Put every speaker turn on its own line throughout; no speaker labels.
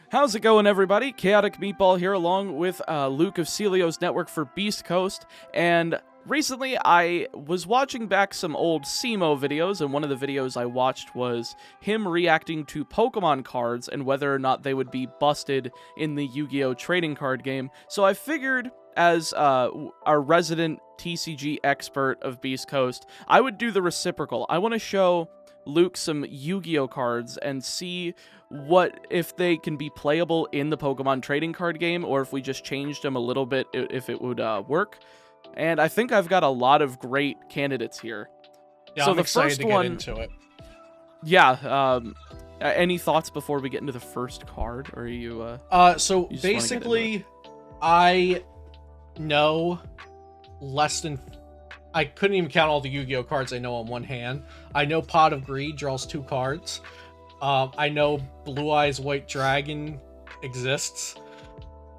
How's it going, everybody? Chaotic Meatball here, along with Luke of Celio's Network for Beastcoast, and recently I was watching back some old Simo videos, and one of the videos I watched was him reacting to Pokemon cards and whether or not they would be busted in the Yu-Gi-Oh! Trading card game. So I figured, as our resident TCG expert of Beastcoast, I would do the reciprocal. I want to show Luke some Yu-Gi-Oh! Cards and see what if they can be playable in the Pokemon trading card game, or if we just changed them a little bit, if it would work. And I think I've got a lot of great candidates here.
Yeah,
so
I'm
the
excited
first
to
one,
get into it.
Yeah. Any thoughts before we get into the first card, or are you?
So basically, I know less than. I couldn't even count all the Yu-Gi-Oh cards I know on one hand. I know Pot of Greed draws 2 cards. I know Blue Eyes White Dragon exists.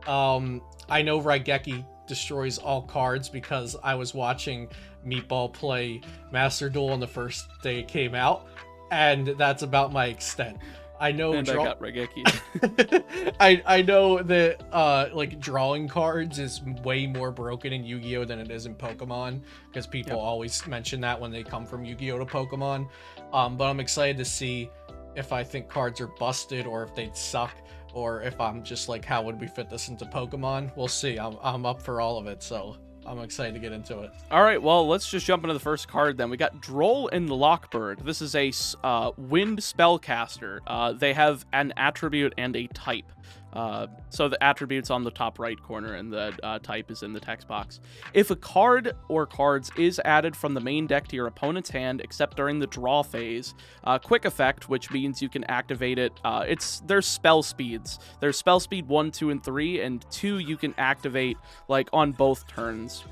I know Raigeki destroys all cards because I was watching Meatball play Master Duel on the first day it came out, and that's about my extent. I know
I got Raigeki.
I know that like drawing cards is way more broken in Yu-Gi-Oh than it is in Pokemon, because people always mention that when they come from Yu-Gi-Oh to Pokemon. But I'm excited to see if I think cards are busted, or if they'd suck, or if I'm just like, how would we fit this into Pokemon? We'll see. I'm up for all of it, so I'm excited to get into it.
All right, well, let's just jump into the first card then. We got Droll and Lockbird. This is a wind spellcaster. They have an attribute and a type. So the attribute's on the top right corner, and the type is in the text box. If a card or cards is added from the main deck to your opponent's hand, except during the draw phase, quick effect, which means you can activate it. There's spell speeds. There's spell speed 1, 2, and 3, and 2 you can activate like on both turns,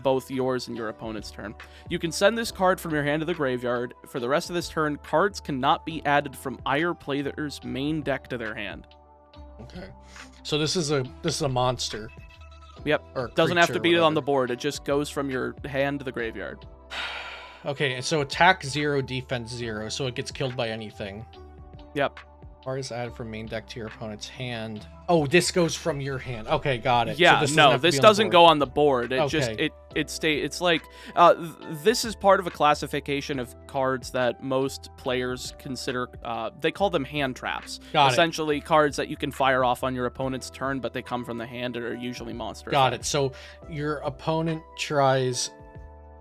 both yours and your opponent's turn. You can send this card from your hand to the graveyard. For the rest of this turn, cards cannot be added from either player's main deck to their hand.
Okay, so this is a monster.
Yep.
Or
doesn't have to be
whatever.
on the board. It just goes from your hand to the graveyard.
Okay, and so attack 0, defense 0, so it gets killed by anything.
Yep.
Card is added from main deck to your opponent's hand. Oh, this goes from your hand. Okay, got it.
Yeah,
so
this doesn't go on the board. It
Okay.
just it's like this is part of a classification of cards that most players consider. They call them hand traps. Essentially, cards that you can fire off on your opponent's turn, but they come from the hand and are usually monster.
Got it. So your opponent tries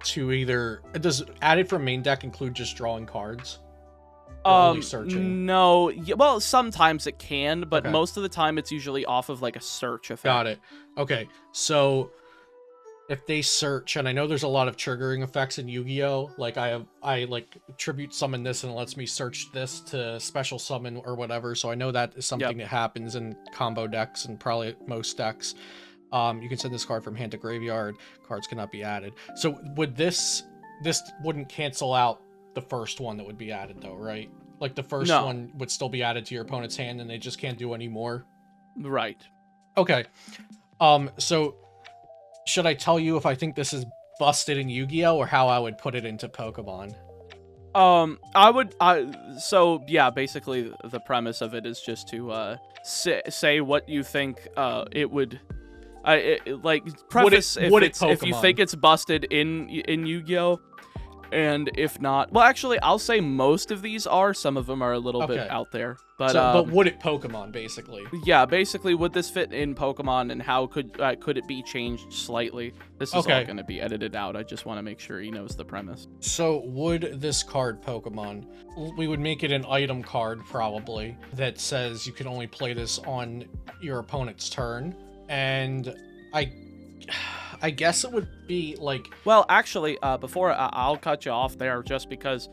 to either does added from main deck include just drawing cards? Only searching?
No. Yeah, well, sometimes it can, but most of the time it's usually off of like a search effect.
Got it. Okay, so if they search, and I know there's a lot of triggering effects in Yu-Gi-Oh, like I like tribute summon this and it lets me search this to special summon or whatever, so I know that is something that happens in combo decks and probably most decks. You can send this card from hand to graveyard. Cards cannot be added. So would this wouldn't cancel out the first one that would be added though, right? Like the first one would still be added to your opponent's hand and they just can't do any more?
Right.
Okay. So should I tell you if I think this is busted in Yu-Gi-Oh, or how I would put it into Pokemon?
So yeah, basically the premise of it is just to say what you think it would like preface if you think it's busted in Yu-Gi-Oh, and if not, well, actually, I'll say most of these are. Some of them are a little bit out there, but
would it Pokemon basically?
Yeah, basically, would this fit in Pokemon, and how could it be changed slightly? This is all going to be edited out. I just want to make sure he knows the premise.
So would this card Pokemon? We would make it an item card probably that says you can only play this on your opponent's turn, and I guess it would be like...
Well, actually, before I'll cut you off there, just because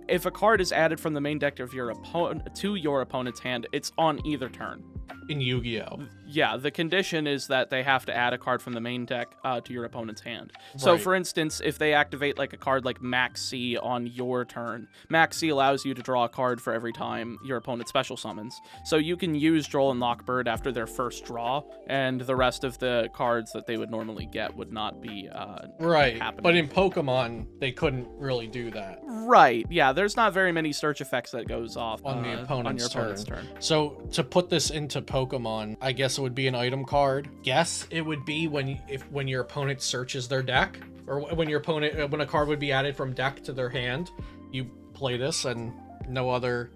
if a card is added from the main deck of your opponent to your opponent's hand, it's on either turn.
in Yu-Gi-Oh.
Yeah, the condition is that they have to add a card from the main deck to your opponent's hand. So,
Right.
for instance, if they activate like a card like Max C on your turn, Max C allows you to draw a card for every time your opponent special summons. So you can use Droll and Lockbird after their first draw, and the rest of the cards that they would normally get would not be
Right.
happening.
But in Pokemon, they couldn't really do that.
Right, yeah, there's not very many search effects that goes off
On the opponent's
your opponent's turn.
So to put this into Pokemon, I guess it would be an item card. Guess it would be when your opponent searches their deck, or when a card would be added from deck to their hand. You play this, and no other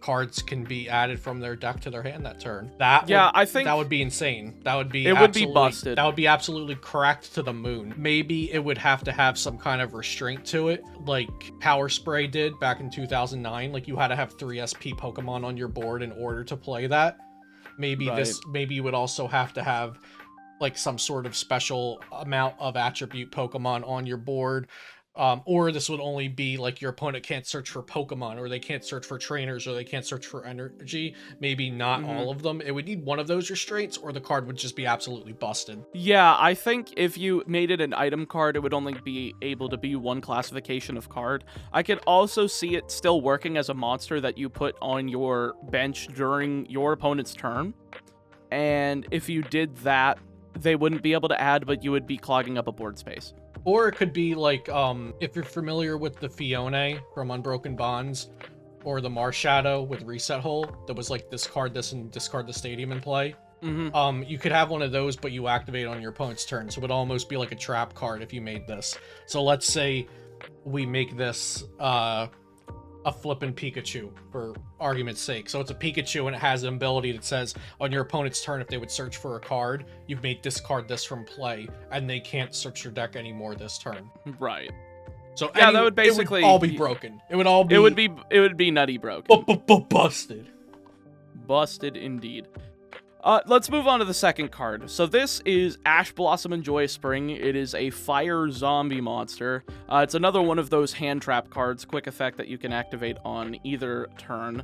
cards can be added from their deck to their hand that turn. I think that would be insane. That would be
would be busted.
That would be absolutely cracked to the moon. Maybe it would have to have some kind of restraint to it, like Power Spray did back in 2009. Like you had to have 3 SP Pokemon on your board in order to play that. Maybe maybe you would also have to have like some sort of special amount of attribute Pokemon on your board. Or this would only be like your opponent can't search for Pokemon, or they can't search for trainers, or they can't search for energy. Maybe not all of them. It would need one of those restraints, or the card would just be absolutely busted.
Yeah, I think if you made it an item card, it would only be able to be one classification of card. I could also see it still working as a monster that you put on your bench during your opponent's turn. And if you did that, they wouldn't be able to add, but you would be clogging up a board space.
Or it could be like, if you're familiar with the Fione from Unbroken Bonds, or the Marshadow with Reset Hole, that was like discard this and discard the stadium and play. You could have one of those, but you activate on your opponent's turn, so it would almost be like a trap card if you made this. So let's say we make this a flippin' Pikachu, for argument's sake. So it's a Pikachu, and it has an ability that says on your opponent's turn, if they would search for a card, you've made discard this from play, and they can't search your deck anymore this turn.
Right.
So
yeah, that would basically
it would all be broken. It would all be.
It would be nutty broken.
Busted.
Busted indeed. Let's move on to the second card. So this is Ash Blossom and Joyous Spring. It is a fire zombie monster. It's another one of those hand trap cards, quick effect that you can activate on either turn.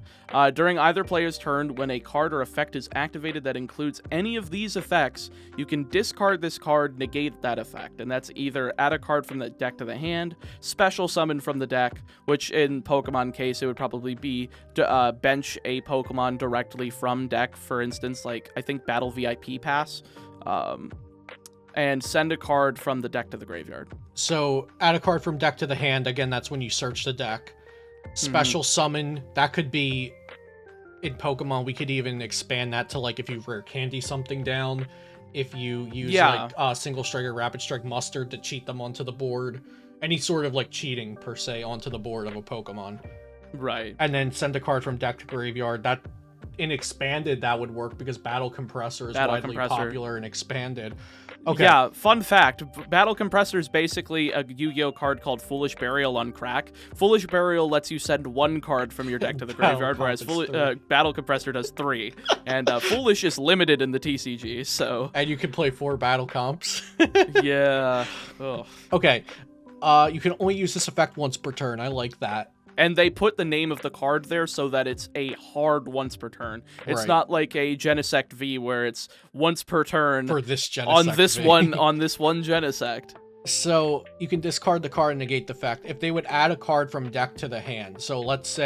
During either player's turn, when a card or effect is activated that includes any of these effects, you can discard this card, negate that effect. And that's either add a card from the deck to the hand, special summon from the deck, which in Pokemon case, it would probably be to bench a Pokemon directly from deck, for instance, like I think Battle VIP Pass, and send a card from the deck to the graveyard.
So add a card from deck to the hand. Again, that's when you search the deck. Special summon, that could be, in Pokemon, we could even expand that to like if you rare candy something down, if you use like Single Strike or Rapid Strike Mustard to cheat them onto the board. Any sort of like cheating per se onto the board of a Pokemon.
Right.
And then send a card from deck to graveyard. That in expanded, that would work because Battle Compressor is widely popular and expanded. Okay.
Yeah, fun fact, Battle Compressor is basically a Yu-Gi-Oh card called Foolish Burial on crack. Foolish Burial lets you send one card from your deck to the graveyard, whereas Battle Compressor does 3. And Foolish is limited in the TCG, so...
And you can play 4 battle comps.
Yeah. Ugh.
Okay. You can only use this effect once per turn. I like that.
And they put the name of the card there so that it's a hard once per turn. It's not like a Genesect V where it's once per turn
for this Genesect
on this one Genesect.
So you can discard the card and negate the effect. If they would add a card from deck to the hand. So let's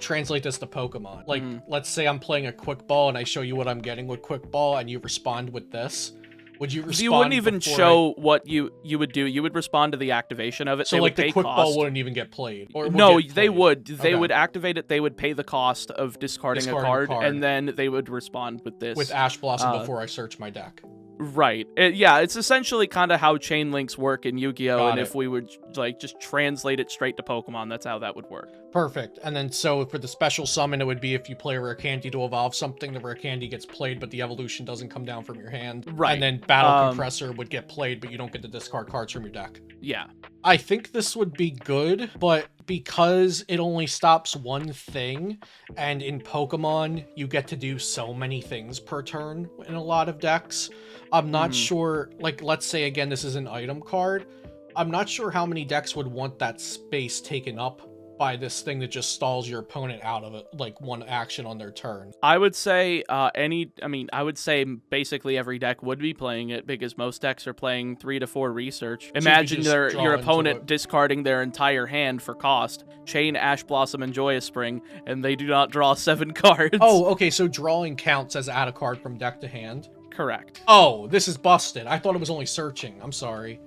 translate this to Pokemon. Like let's say I'm playing a Quick Ball and I show you what I'm getting with Quick Ball and you respond with this. Would you respond?
You wouldn't even show what you would do. You would respond to the activation of it.
So like the Quick Ball wouldn't even get played. Or
no, they would. They would activate it. They would pay the cost of discarding a card, and then they would respond with this.
With Ash Blossom before I search my deck.
Right. It's essentially kind of how chain links work in Yu-Gi-Oh! And if we would like just translate it straight to Pokemon, that's how that would work.
Perfect. And then so for the special summon, it would be if you play a rare candy to evolve something, the rare candy gets played, but the evolution doesn't come down from your hand.
Right.
And then Battle Compressor would get played, but you don't get to discard cards from your deck.
Yeah.
I think this would be good, but because it only stops one thing, and in Pokemon, you get to do so many things per turn in a lot of decks, I'm not sure, like, let's say, again, this is an item card. I'm not sure how many decks would want that space taken up by this thing that just stalls your opponent out of it, like one action on their turn.
I would say I would say basically every deck would be playing it because most decks are playing 3 to 4 research. Imagine your opponent discarding their entire hand for cost, chain Ash Blossom and Joyous Spring, and they do not draw 7 cards.
Oh, okay, so drawing counts as add a card from deck to hand?
Correct.
Oh, this is busted. I thought it was only searching. I'm sorry.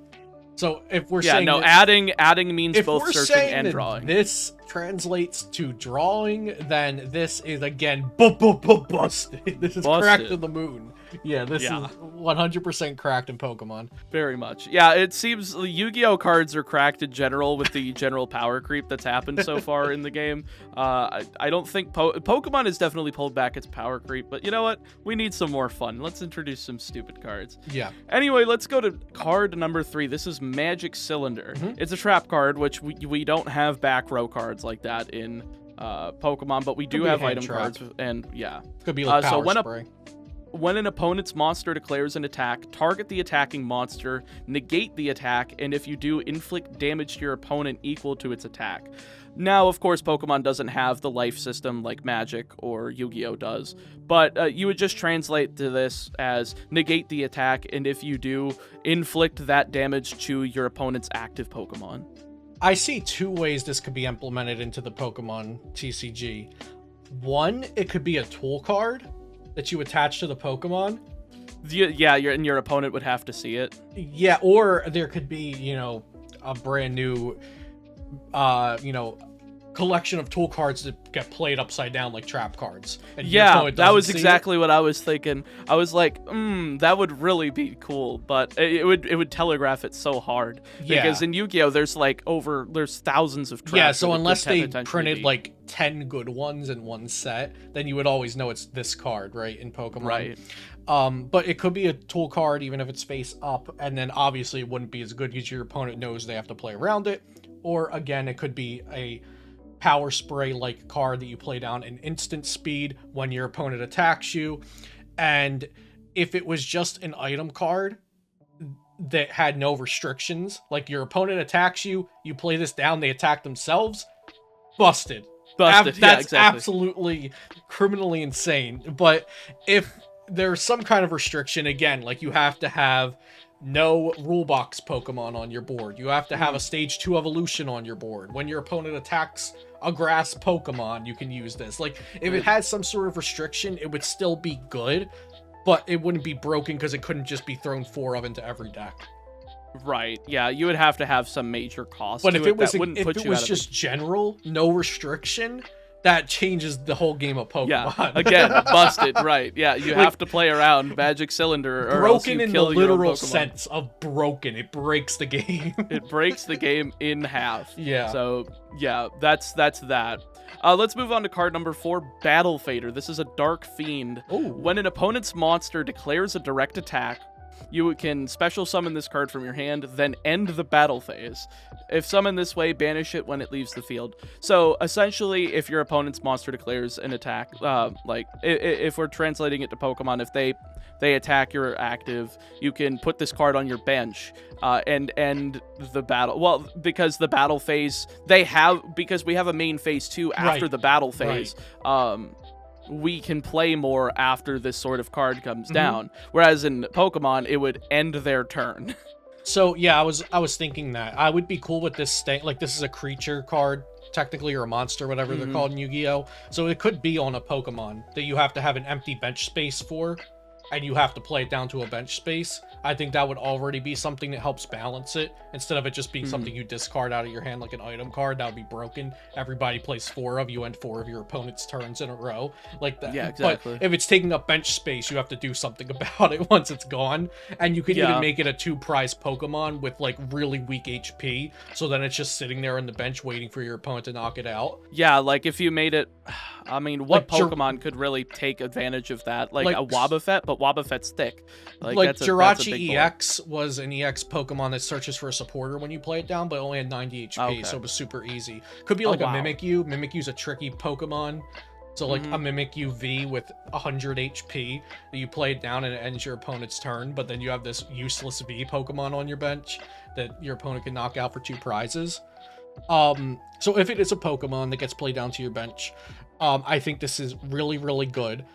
So if we're saying
adding means both searching and drawing.
This translates to drawing, then this is again busted. This is cracked to the moon. Yeah, this is 100% cracked in Pokemon.
Very much. Yeah, it seems Yu-Gi-Oh cards are cracked in general with the general power creep that's happened so far in the game. I don't think Pokemon has definitely pulled back its power creep, but you know what? We need some more fun. Let's introduce some stupid cards.
Yeah.
Anyway, let's go to card number 3. This is Magic Cylinder. It's a trap card, which we don't have back row cards like that in Pokemon, but we do have item cards, and yeah.
Could be like Power Spray.
When an opponent's monster declares an attack, target the attacking monster, negate the attack, and if you do, inflict damage to your opponent equal to its attack. Now, of course, Pokemon doesn't have the life system like Magic or Yu-Gi-Oh does, but you would just translate to this as negate the attack, and if you do, inflict that damage to your opponent's active Pokemon.
I see 2 ways this could be implemented into the Pokemon TCG. One, it could be a tool card that you attach to the Pokemon.
Yeah, your opponent would have to see it.
Yeah, or there could be, a brand new, collection of tool cards that get played upside down like trap cards. And
yeah, that was exactly what I was thinking. I was like, that would really be cool, but it would telegraph it so hard.
Yeah.
Because in Yu-Gi-Oh, there's thousands of traps.
Yeah, so unless they printed like 10 good ones in one set, then you would always know it's this card, right, in Pokemon.
Right.
But it could be a tool card even if it's face up, and then obviously it wouldn't be as good because your opponent knows they have to play around it. Or again, it could be a Power Spray like card that you play down in instant speed when your opponent attacks you. And if it was just an item card that had no restrictions, like your opponent attacks you, you play this down, they attack themselves, busted. That's absolutely criminally insane. But if there's some kind of restriction, again, like you have to have no rule box Pokemon on your board, you have to have a stage 2 evolution on your board, when your opponent attacks a grass Pokemon, you can use this. Like, if it had some sort of restriction, it would still be good, but it wouldn't be broken because it couldn't just be thrown 4 of into every deck.
Right. Yeah, you would have to have some major cost.
But if it was just general, no restriction, that changes the whole game of Pokemon.
Yeah, again, busted, right. Yeah, you have to play around Magic Cylinder or else you
in
kill
the literal sense of broken. It breaks the game.
It breaks the game in half.
Yeah.
So, yeah, that's that. Let's move on to card number 4, Battle Fader. This is a Dark Fiend.
Ooh.
When an opponent's monster declares a direct attack, you can special summon this card from your hand, then end the battle phase. If summoned this way, banish it when it leaves the field. So essentially, if your opponent's monster declares an attack, if we're translating it to Pokemon, if they attack your active, you can put this card on your bench and end the battle. Well, because the battle phase because we have a main phase 2 after the battle phase. Right. We can play more after this sort of card comes down. Whereas in Pokemon, it would end their turn.
So yeah, I was thinking that I would be cool with this like this is a creature card technically, or a monster, whatever they're called in Yu-Gi-Oh. So it could be on a Pokemon that you have to have an empty bench space for, and you have to play it down to a bench space. I think that would already be something that helps balance it, instead of it just being something you discard out of your hand like an item card. That would be broken. Everybody plays 4 of you, end 4 of your opponent's turns in a row like that.
Yeah, exactly.
But if it's taking up bench space, you have to do something about it once it's gone. And you could even make it a 2-prize Pokemon with like really weak HP, so then it's just sitting there on the bench waiting for your opponent to knock it out.
Yeah, like if you made it, I mean, what Pokemon could really take advantage of that? Like a Wobbuffet, but Wobbuffet's thick. Like
Jirachi EX was an EX Pokemon that searches for a supporter when you play it down, but only had 90 HP, so it was super easy. Could be like a Mimikyu. Mimikyu's a tricky Pokemon. So like a Mimikyu V with 100 HP that you play it down and it ends your opponent's turn, but then you have this useless V Pokemon on your bench that your opponent can knock out for 2 prizes. So if it is a Pokemon that gets played down to your bench, I think this is really, really good.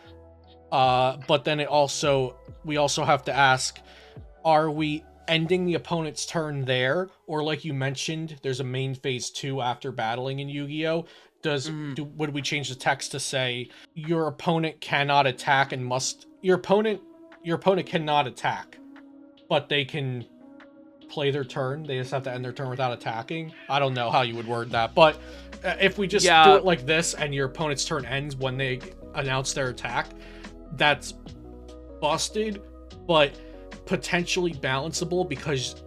But then we also have to ask, are we ending the opponent's turn there? Or like you mentioned, there's a main phase 2 after battling in Yu-Gi-Oh! Would we change the text to say your opponent cannot attack and must your opponent cannot attack, but they can play their turn. They just have to end their turn without attacking. I don't know how you would word that, but if we just do it like this and your opponent's turn ends when they announce their attack, that's busted, but potentially balanceable because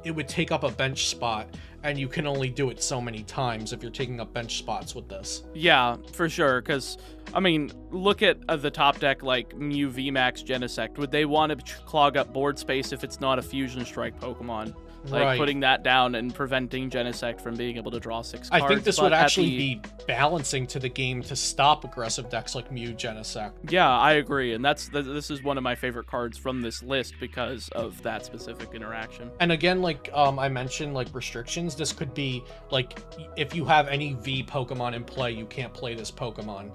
it would take up a bench spot, and you can only do it so many times if you're taking up bench spots with this.
Yeah, for sure, because, I mean, look at the top deck like Mew VMAX Genesect. Would they want to clog up board space if it's not a Fusion Strike Pokemon? Like, putting that down and preventing Genesect from being able to draw 6 cards.
I think this would actually be balancing to the game to stop aggressive decks like Mew Genesect.
Yeah, I agree, and this is one of my favorite cards from this list because of that specific interaction.
And again, like I mentioned, like restrictions, this could be, like, if you have any V Pokemon in play, you can't play this Pokemon.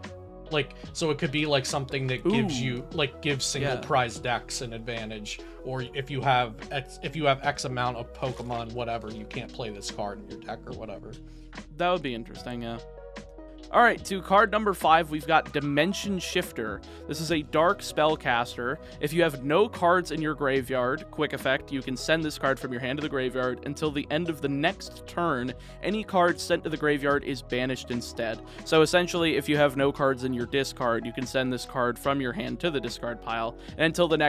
Like, so it could be like something that gives single prize decks an advantage, or if you have X amount of Pokemon, whatever, you can't play this card in your deck or whatever.
That would be interesting, yeah. All right, to card number 5, we've got Dimension Shifter. This is a dark spellcaster. If you have no cards in your graveyard, quick effect, you can send this card from your hand to the graveyard until the end of the next turn. Any card sent to the graveyard is banished instead. So essentially, if you have no cards in your discard, you can send this card from your hand to the discard pile. And until the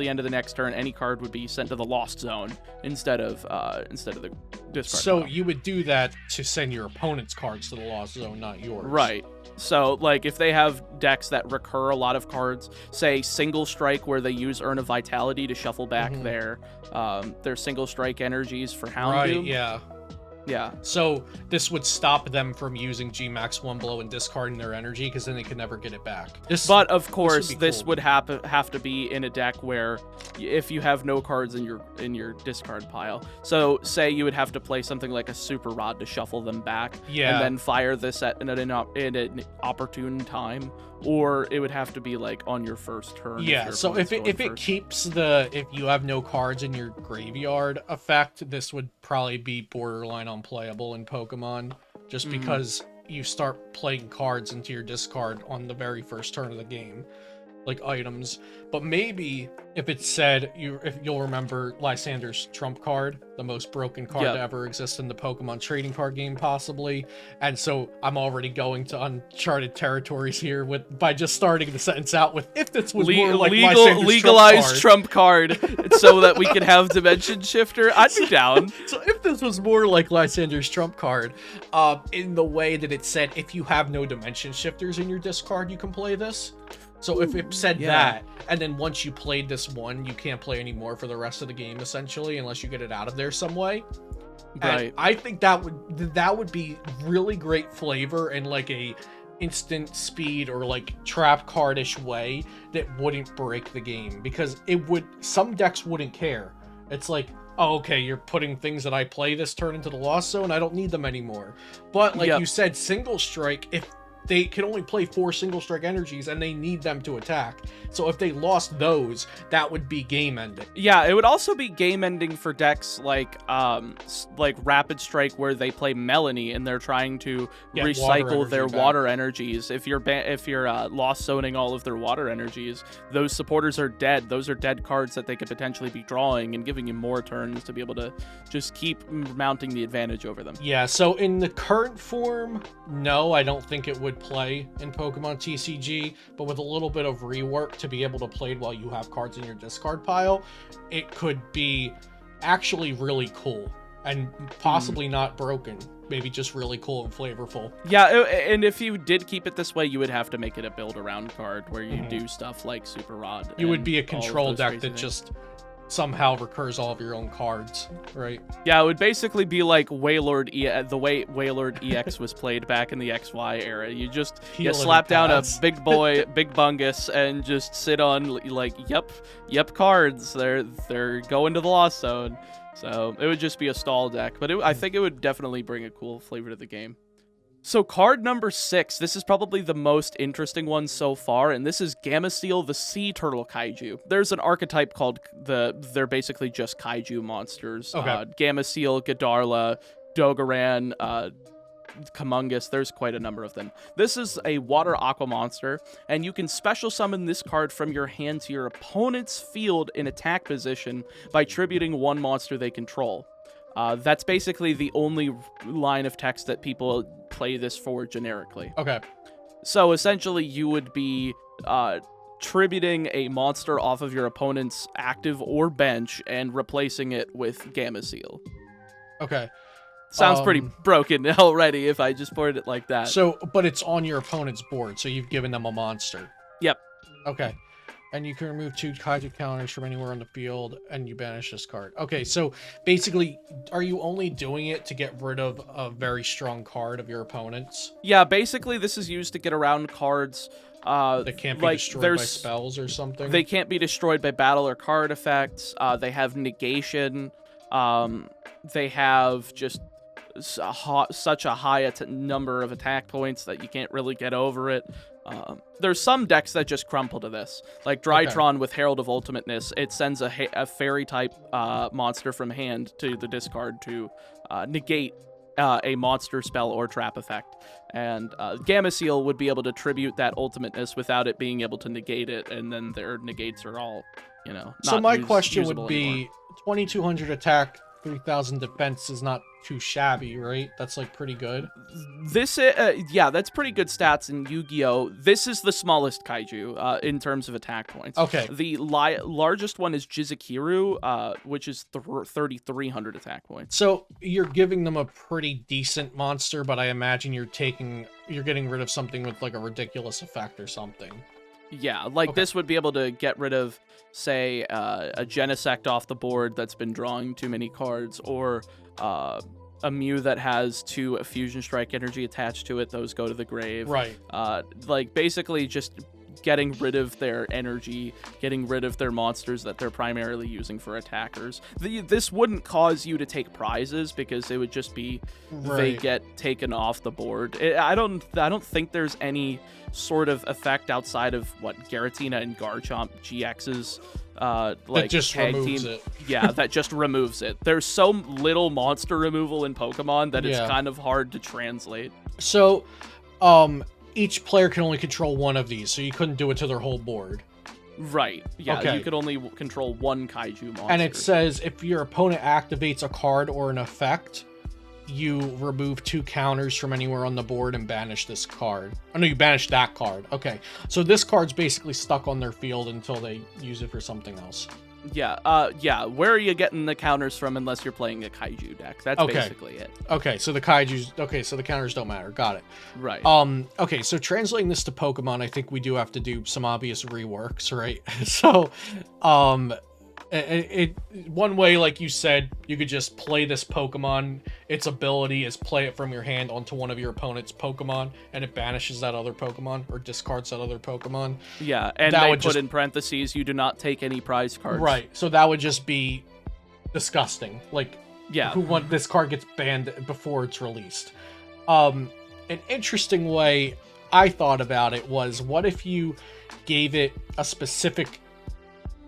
end of the next turn, any card would be sent to the Lost Zone instead of the discard
pile.
So
you would do that to send your opponent's cards to the Lost Zone, not yours.
Right. So, like, if they have decks that recur a lot of cards, say Single Strike, where they use Urn of Vitality to shuffle back their Single Strike energies for Houndoom.
Right, yeah.
Yeah.
So this would stop them from using Gmax One Blow and discarding their energy, because then they could never get it back.
But of course, this would have to be in a deck where if you have no cards in your discard pile. So say you would have to play something like a Super Rod to shuffle them back, and then fire this at an opportune time. Or it would have to be like on your first turn.
Yeah, so if it keeps if you have no cards in your graveyard effect, this would probably be borderline unplayable in Pokemon, just because you start playing cards into your discard on the very first turn of the game, like items. But maybe if it said, if you'll remember Lysander's trump card, the most broken card to ever exist in the Pokemon trading card game, possibly. And so I'm already going to uncharted territories here by just starting the sentence out with, if this was more like Lysander's
legalized trump card, so that we could have Dimension Shifter. I'd be down.
So if this was more like Lysander's trump card, in the way that it said, if you have no Dimension Shifters in your discard, you can play this. So if it said that, and then once you played this one, you can't play anymore for the rest of the game, essentially, unless you get it out of there some way. Right. And I think that would be really great flavor and like a instant speed or like trap cardish way that wouldn't break the game, because some decks wouldn't care. It's like, oh, okay, you're putting things that I play this turn into the Lost Zone, I don't need them anymore. But like you said, Single Strike, if they can only play 4 Single Strike energies and they need them to attack. So if they lost those, that would be game ending.
Yeah, it would also be game ending for decks like Rapid Strike, where they play Melanie and they're trying to recycle their water energies. If you're lost zoning all of their water energies, those supporters are dead. Those are dead cards that they could potentially be drawing and giving you more turns to be able to just keep mounting the advantage over them.
Yeah, so in the current form, no, I don't think it would play in Pokemon TCG, but with a little bit of rework to be able to play it while you have cards in your discard pile, it could be actually really cool and possibly not broken. Maybe just really cool and flavorful.
Yeah, and if you did keep it this way, you would have to make it a build around card where you do stuff like Super Rod.
You would be a control deck that just somehow recurs all of your own cards, right?
Yeah, it would basically be like Wailord the way Wailord EX was played back in the XY era. You just slap down a big boy, big bungus, and just sit on like yep cards. They're going to the Lost Zone. So it would just be a stall deck, but I think it would definitely bring a cool flavor to the game. So card number 6, this is probably the most interesting one so far, and this is Gameciel, the Sea Turtle Kaiju. There's an archetype called they're basically just Kaiju monsters.
Okay.
Gameciel, Godarla, Dogaran, Kamungus, there's quite a number of them. This is a water aqua monster, and you can special summon this card from your hand to your opponent's field in attack position by tributing one monster they control. That's basically the only line of text that people play this for generically.
Okay.
So essentially you would be tributing a monster off of your opponent's active or bench and replacing it with Gameciel.
Okay.
Sounds pretty broken already if I just poured it like that.
So, but it's on your opponent's board, so you've given them a monster.
Yep.
Okay. And you can remove 2 kaiju counters from anywhere on the field, and you banish this card. Okay, so basically, are you only doing it to get rid of a very strong card of your opponent's?
Yeah, basically this is used to get around cards
that can't be destroyed by spells or something?
They can't be destroyed by battle or card effects. They have negation. They have just such a high number of attack points that you can't really get over it. There's some decks that just crumple to this, like Drytron with Herald of Ultimateness. It sends a fairy type monster from hand to the discard to negate a monster spell or trap effect, and Gameciel would be able to tribute that ultimateness without it being able to negate it, and then their negates are all,
So my question would be,
anymore.
2200 attack, 3000 defense is not too shabby, right? That's like pretty good.
This, yeah, that's pretty good stats in Yu-Gi-Oh! This is the smallest kaiju in terms of attack points.
Okay.
The largest one is Jizukiru, which is 3,300 attack points.
So you're giving them a pretty decent monster, but I imagine you're getting rid of something with like a ridiculous effect or something.
Yeah, like this would be able to get rid of, say, a Genesect off the board that's been drawing too many cards, or a Mew that has 2 Fusion Strike energy attached to it. Those go to the grave.
Right.
Like, basically just getting rid of their energy, getting rid of their monsters that they're primarily using for attackers. This wouldn't cause you to take prizes, because it would just be they get taken off the board. I don't think there's any sort of effect outside of what Giratina and Garchomp GX's like
that just
tag
removes
team.
it.
Yeah, that just removes it. There's so little monster removal in Pokemon that it's kind of hard to translate.
So, each player can only control one of these, so you couldn't do it to their whole board.
Right. Yeah,
Okay.
you could only control one kaiju monster.
And it says if your opponent activates a card or an effect, you remove 2 counters from anywhere on the board and banish this card. Oh no, you banish that card. Okay. So this card's basically stuck on their field until they use it for something else.
Yeah, where are you getting the counters from unless you're playing a kaiju deck? That's basically it.
Okay, so the kaiju's so the counters don't matter. Got it.
Right.
Okay, so translating this to Pokemon, I think we do have to do some obvious reworks, right? So, one way, like you said, you could just play this Pokemon. Its ability is play it from your hand onto one of your opponent's Pokemon, and it banishes that other Pokemon or discards that other Pokemon.
Yeah, and
that
they
would
put in parentheses, you do not take any prize cards.
Right, so that would just be disgusting. Like,
yeah,
this card gets banned before it's released. An interesting way I thought about it was, what if you gave it a specific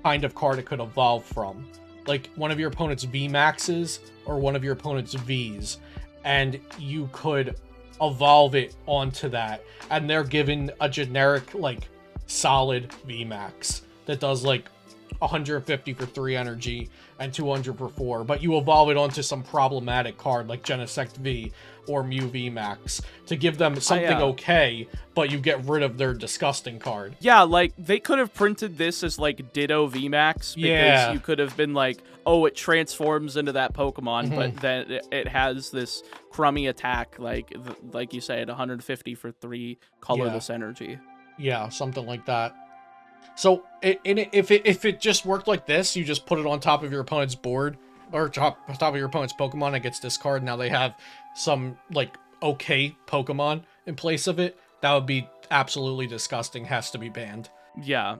kind of card it could evolve from, like one of your opponent's VMAXs or one of your opponent's Vs, and you could evolve it onto that, and they're given a generic like solid VMAX that does like 150 for 3 energy and 200 for 4, but you evolve it onto some problematic card like Genesect V or Mew VMAX to give them something okay, but you get rid of their disgusting card.
Yeah, like they could have printed this as like Ditto VMAX, because you could have been like, oh, it transforms into that Pokemon, but then it has this crummy attack, like you said, 150 for 3 colorless energy.
Yeah, something like that. So if it just worked like this, you just put it on top of your opponent's board, or top of your opponent's Pokemon, and it gets discarded. Now they have some like okay Pokemon in place of it. That would be absolutely disgusting. Has to be banned.
Yeah,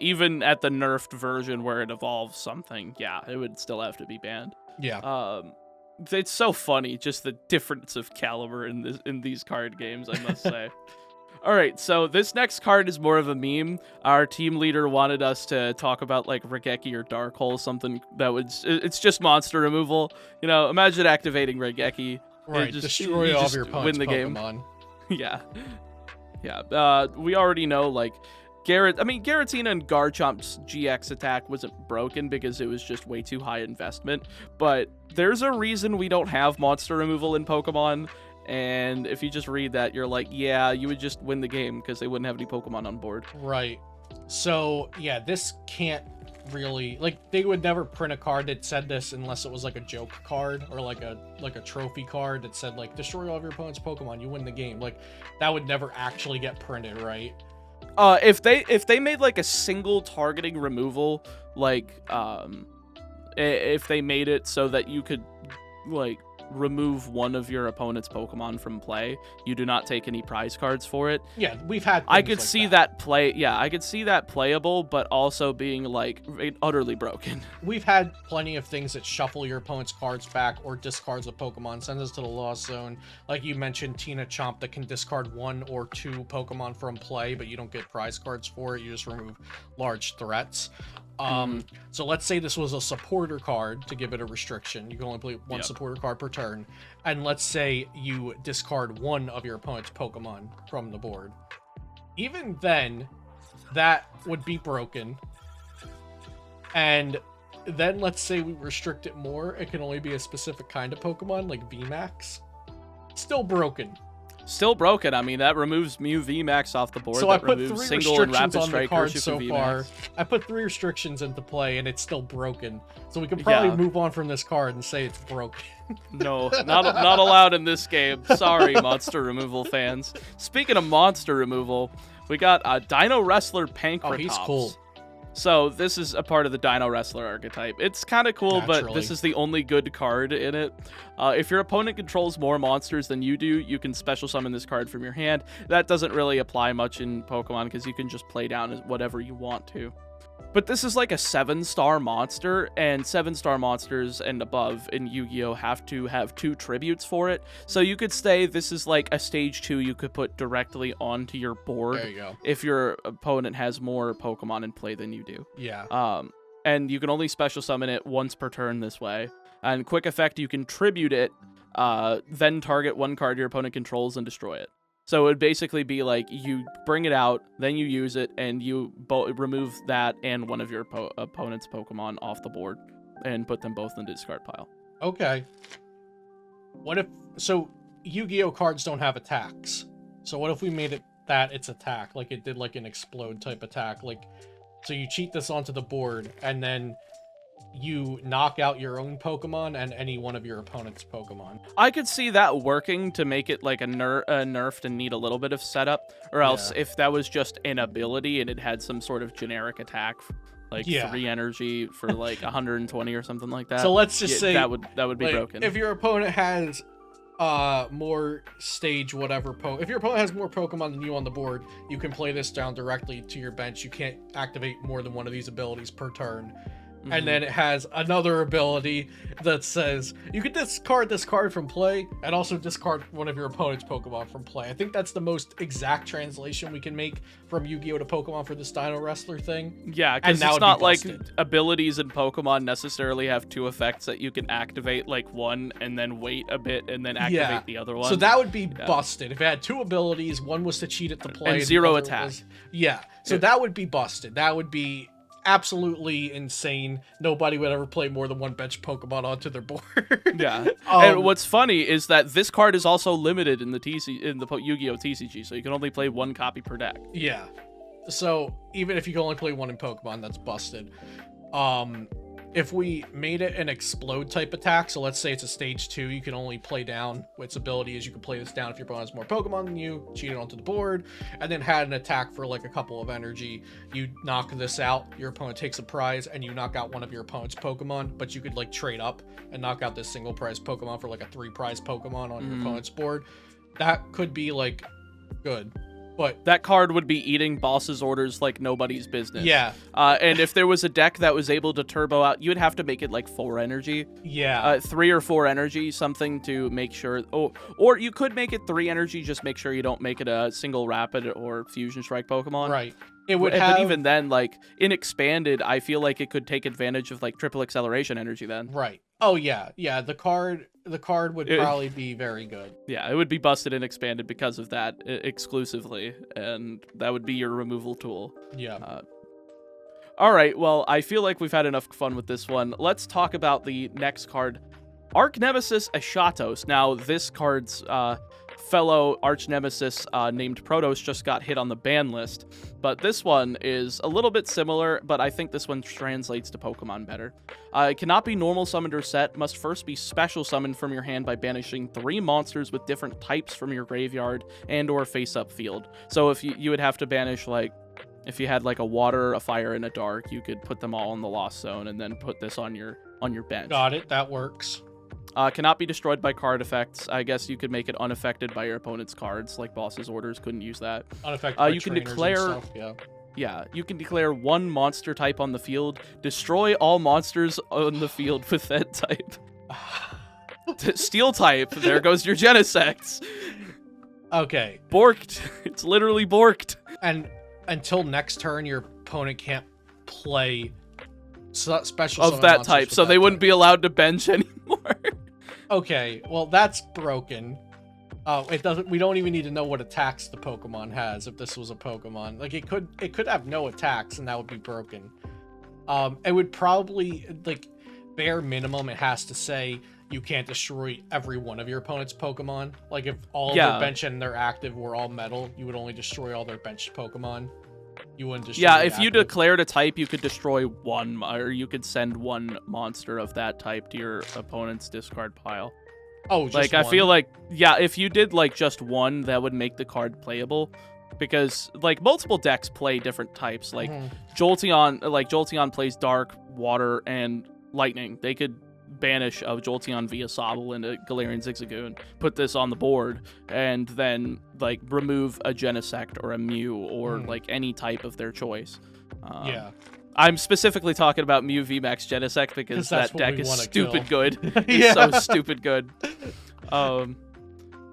even at the nerfed version where it evolves something, it would still have to be banned.
Yeah.
It's so funny, just the difference of caliber in these card games, I must say. All right, so this next card is more of a meme. Our team leader wanted us to talk about like Regeki or Dark Hole, something that would. It's just monster removal. You know, imagine activating Regeki.
Right,
Just,
destroy all of your
win
opponent's
the
Pokemon.
Game. Yeah. We already know like Giratina and Garchomp's GX attack wasn't broken because it was just way too high investment. But there's a reason we don't have monster removal in Pokemon. And if you just read that, you're like, yeah, you would just win the game because they wouldn't have any Pokemon on board.
Right. So, yeah, this can't really... Like, they would never print a card that said this unless it was, like, a joke card or, like a trophy card that said, like, destroy all of your opponent's Pokemon, you win the game. Like, that would never actually get printed, right?
If they made, like, a single targeting removal, like, if they made it so that you could, like... remove one of your opponent's Pokemon from play, you do not take any prize cards for it.
Yeah, we've had
I could see that play. Yeah, I could see that playable, but also being like utterly broken.
We've had plenty of things that shuffle your opponent's cards back or discards a Pokemon, sends us to the Lost Zone. Like you mentioned, Tina Chomp that can discard 1 or 2 Pokemon from play, but you don't get prize cards for it. You just remove large threats. So let's say this was a supporter card to give it a restriction. You can only play one supporter card per turn. And let's say you discard 1 of your opponent's Pokemon from the board. Even then, that would be broken. And then let's say we restrict it more. It can only be a specific kind of Pokemon, like VMAX. Still broken.
Still broken. I mean, that removes Mew VMAX off the board.
So
that
I put 3
single
restrictions
and rapid
on the
strike
card
Urshifu
so
VMAX.
far. I put 3 restrictions into play, and it's still broken. So we can probably move on from this card and say it's broken.
No, not allowed in this game. Sorry, monster removal fans. Speaking of monster removal, we got Dino Wrestler Pankratops.
Oh, he's cool.
So this is a part of the Dino Wrestler archetype. It's kind of cool, but this is the only good card in it. If your opponent controls more monsters than you do, you can special summon this card from your hand. That doesn't really apply much in Pokemon because you can just play down whatever you want to. But this is like a 7-star monster, and 7-star monsters and above in Yu-Gi-Oh! Have to have 2 tributes for it. So you could say this is like a stage 2 you could put directly onto your board.
There you go.
If your opponent has more Pokemon in play than you do.
Yeah.
And you can only special summon it once per turn this way. And quick effect, you can tribute it, then target 1 card your opponent controls and destroy it. So it would basically be like you bring it out, then you use it, and you remove that and one of your opponent's Pokemon off the board and put them both in the discard pile.
Okay. What if... So, Yu-Gi-Oh! Cards don't have attacks. So what if we made it that it's attack? Like it did like an explode type attack. Like, so you cheat this onto the board, and then you knock out your own Pokemon and any one of your opponent's Pokemon.
I could see that working to make it like a nerfed and need a little bit of setup, or else if that was just an ability and it had some sort of generic attack, like 3 energy for like 120 or something like that.
So let's just say
that would be broken.
If your opponent has more stage whatever if your opponent has more Pokemon than you on the board, you can play this down directly to your bench. You can't activate more than one of these abilities per turn. And then it has another ability that says you can discard this card from play and also discard one of your opponent's Pokemon from play. I think that's the most exact translation we can make from Yu-Gi-Oh! To Pokemon for this Dino Wrestler thing.
Yeah, because it's not like abilities in Pokemon necessarily have 2 effects that you can activate, like one and then wait a bit and then activate the other one.
So that would be busted. If it had 2 abilities, one was to cheat at the play
and 0 attack.
So that would be busted. That would be absolutely insane. Nobody would ever play more than 1 bench Pokemon onto their board.
And what's funny is that this card is also limited in the Yu-Gi-Oh! TCG, so you can only play 1 copy per deck.
Yeah. So even if you can only play 1 in Pokemon, that's busted. If we made it an explode type attack, so let's say it's a stage 2, you can only play down. Its ability is you can play this down if your opponent has more Pokemon than you, cheat it onto the board, and then had an attack for like a couple of energy. You knock this out, your opponent takes a prize, and you knock out one of your opponent's Pokemon, but you could like trade up and knock out this single prize Pokemon for like a 3 prize Pokemon on your opponent's board. That could be like good. But
that card would be eating boss's orders like nobody's business.
yeah.
And if there was a deck that was able to turbo out, you'd have to make it like 4 energy.
Yeah.
3 or 4 energy, something to make sure. Oh, or you could make it 3 energy, just make sure you don't make it a single rapid or fusion strike Pokemon.
Right. It would have...
But even then, like, in expanded, I feel like it could take advantage of like triple acceleration energy then.
Right. Oh yeah. Yeah, the card would probably be very good.
Yeah, it would be busted and expanded because of that exclusively, and that would be your removal tool.
Yeah.
All right, well, I feel like we've had enough fun with this one. Let's talk about the next card, Arch Nemesis Ashatos. Now, this card's fellow arch nemesis named Protos just got hit on the ban list, but this one is a little bit similar, but I think this one translates to Pokemon better. It cannot be normal summoned or set, must first be special summoned from your hand by banishing 3 monsters with different types from your graveyard and or face-up field. So if you would have to banish, like, if you had like a water, a fire, and a dark, you could put them all in the Lost Zone and then put this on your bench.
Got it. That works.
Cannot be destroyed by card effects. I guess you could make it unaffected by your opponent's cards, like boss's orders. Couldn't use that.
Unaffected by
you can declare.
And stuff,
yeah, you can declare 1 monster type on the field. Destroy all monsters on the field with that type. Steel type. There goes your Genesect.
Okay.
Borked. It's literally borked.
And until next turn, your opponent can't play special
of that type, so they wouldn't be allowed to bench anymore.
Okay, well that's broken. It doesn't. We don't even need to know what attacks the Pokemon has. If this was a Pokemon, like it could have no attacks, and that would be broken. It would probably, like, bare minimum, it has to say you can't destroy every one of your opponent's Pokemon. Like if all of their bench and their active were all metal, you would only destroy all their benched Pokemon. You wouldn't destroy.
Yeah, if you declared a type, you could destroy 1, or you could send 1 monster of that type to your opponent's discard pile.
Oh, just
like,
one?
I feel like, yeah, if you did like just 1, that would make the card playable, because like multiple decks play different types. Like Jolteon plays Dark, Water, and Lightning. They could banish of Jolteon via Sobble into Galarian Zigzagoon, put this on the board, and then like remove a Genesect or a Mew or like any type of their choice.
Yeah.
I'm specifically talking about Mew VMAX Genesect because that deck is stupid good. It's so stupid good. But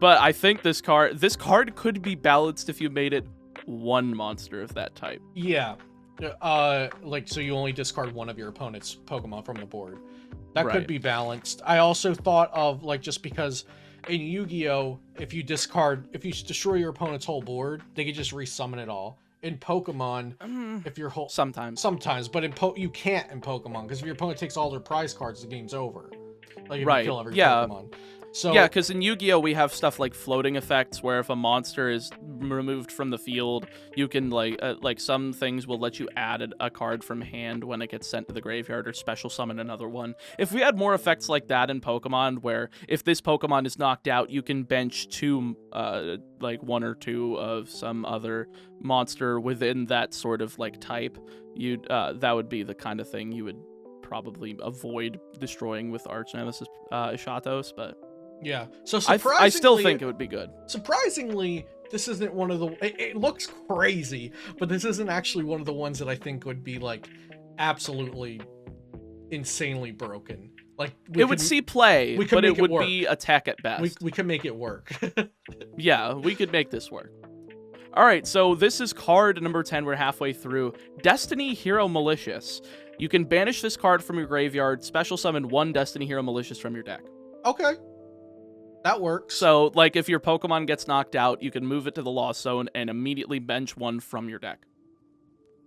I think this card could be balanced if you made it 1 monster of that type.
Yeah. Like, so you only discard 1 of your opponent's Pokemon from the board. That could be balanced. I also thought of, like, just because in Yu-Gi-Oh, if you destroy your opponent's whole board, they could just resummon it all. In Pokemon, if your whole... Sometimes, but you can't in Pokemon, because if your opponent takes all their prize cards, the game's over. Like, if you kill every Pokemon. So,
yeah, because in Yu-Gi-Oh! We have stuff like floating effects, where if a monster is removed from the field, you can, like some things will let you add a card from hand when it gets sent to the graveyard, or special summon another one. If we had more effects like that in Pokemon, where if this Pokemon is knocked out, you can bench 2, like 1 or 2 of some other monster within that sort of, like, type, that would be the kind of thing you would probably avoid destroying with Arch Nemesis Ashatos, but...
Yeah, so surprisingly,
I still think it would be good.
Surprisingly, this isn't one of the... It looks crazy, but this isn't actually one of the ones that I think would be, like, absolutely insanely broken. Like,
it would see play, but it would be attack at best.
We can make it work.
Yeah, we could make this work. All right, so this is card number 10. We're halfway through. Destiny Hero Malicious. You can banish this card from your graveyard, special summon 1 Destiny Hero Malicious from your deck.
Okay. That works.
So, like, if your Pokemon gets knocked out, you can move it to the Lost Zone and immediately bench 1 from your deck.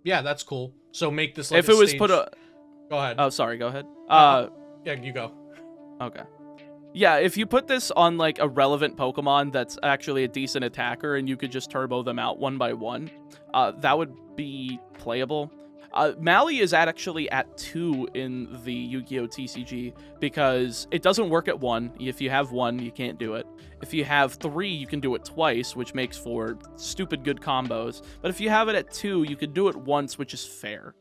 Yeah, that's cool. So make this like
if it was put
Go ahead.
Oh, sorry, go ahead.
Yeah, you go.
Okay. Yeah, if you put this on, like, a relevant Pokemon that's actually a decent attacker and you could just turbo them out 1 by 1, that would be playable. Mali is actually at 2 in the Yu-Gi-Oh! TCG because it doesn't work at 1. If you have 1, you can't do it. If you have 3, you can do it twice, which makes for stupid good combos. But if you have it at 2, you can do it once, which is fair.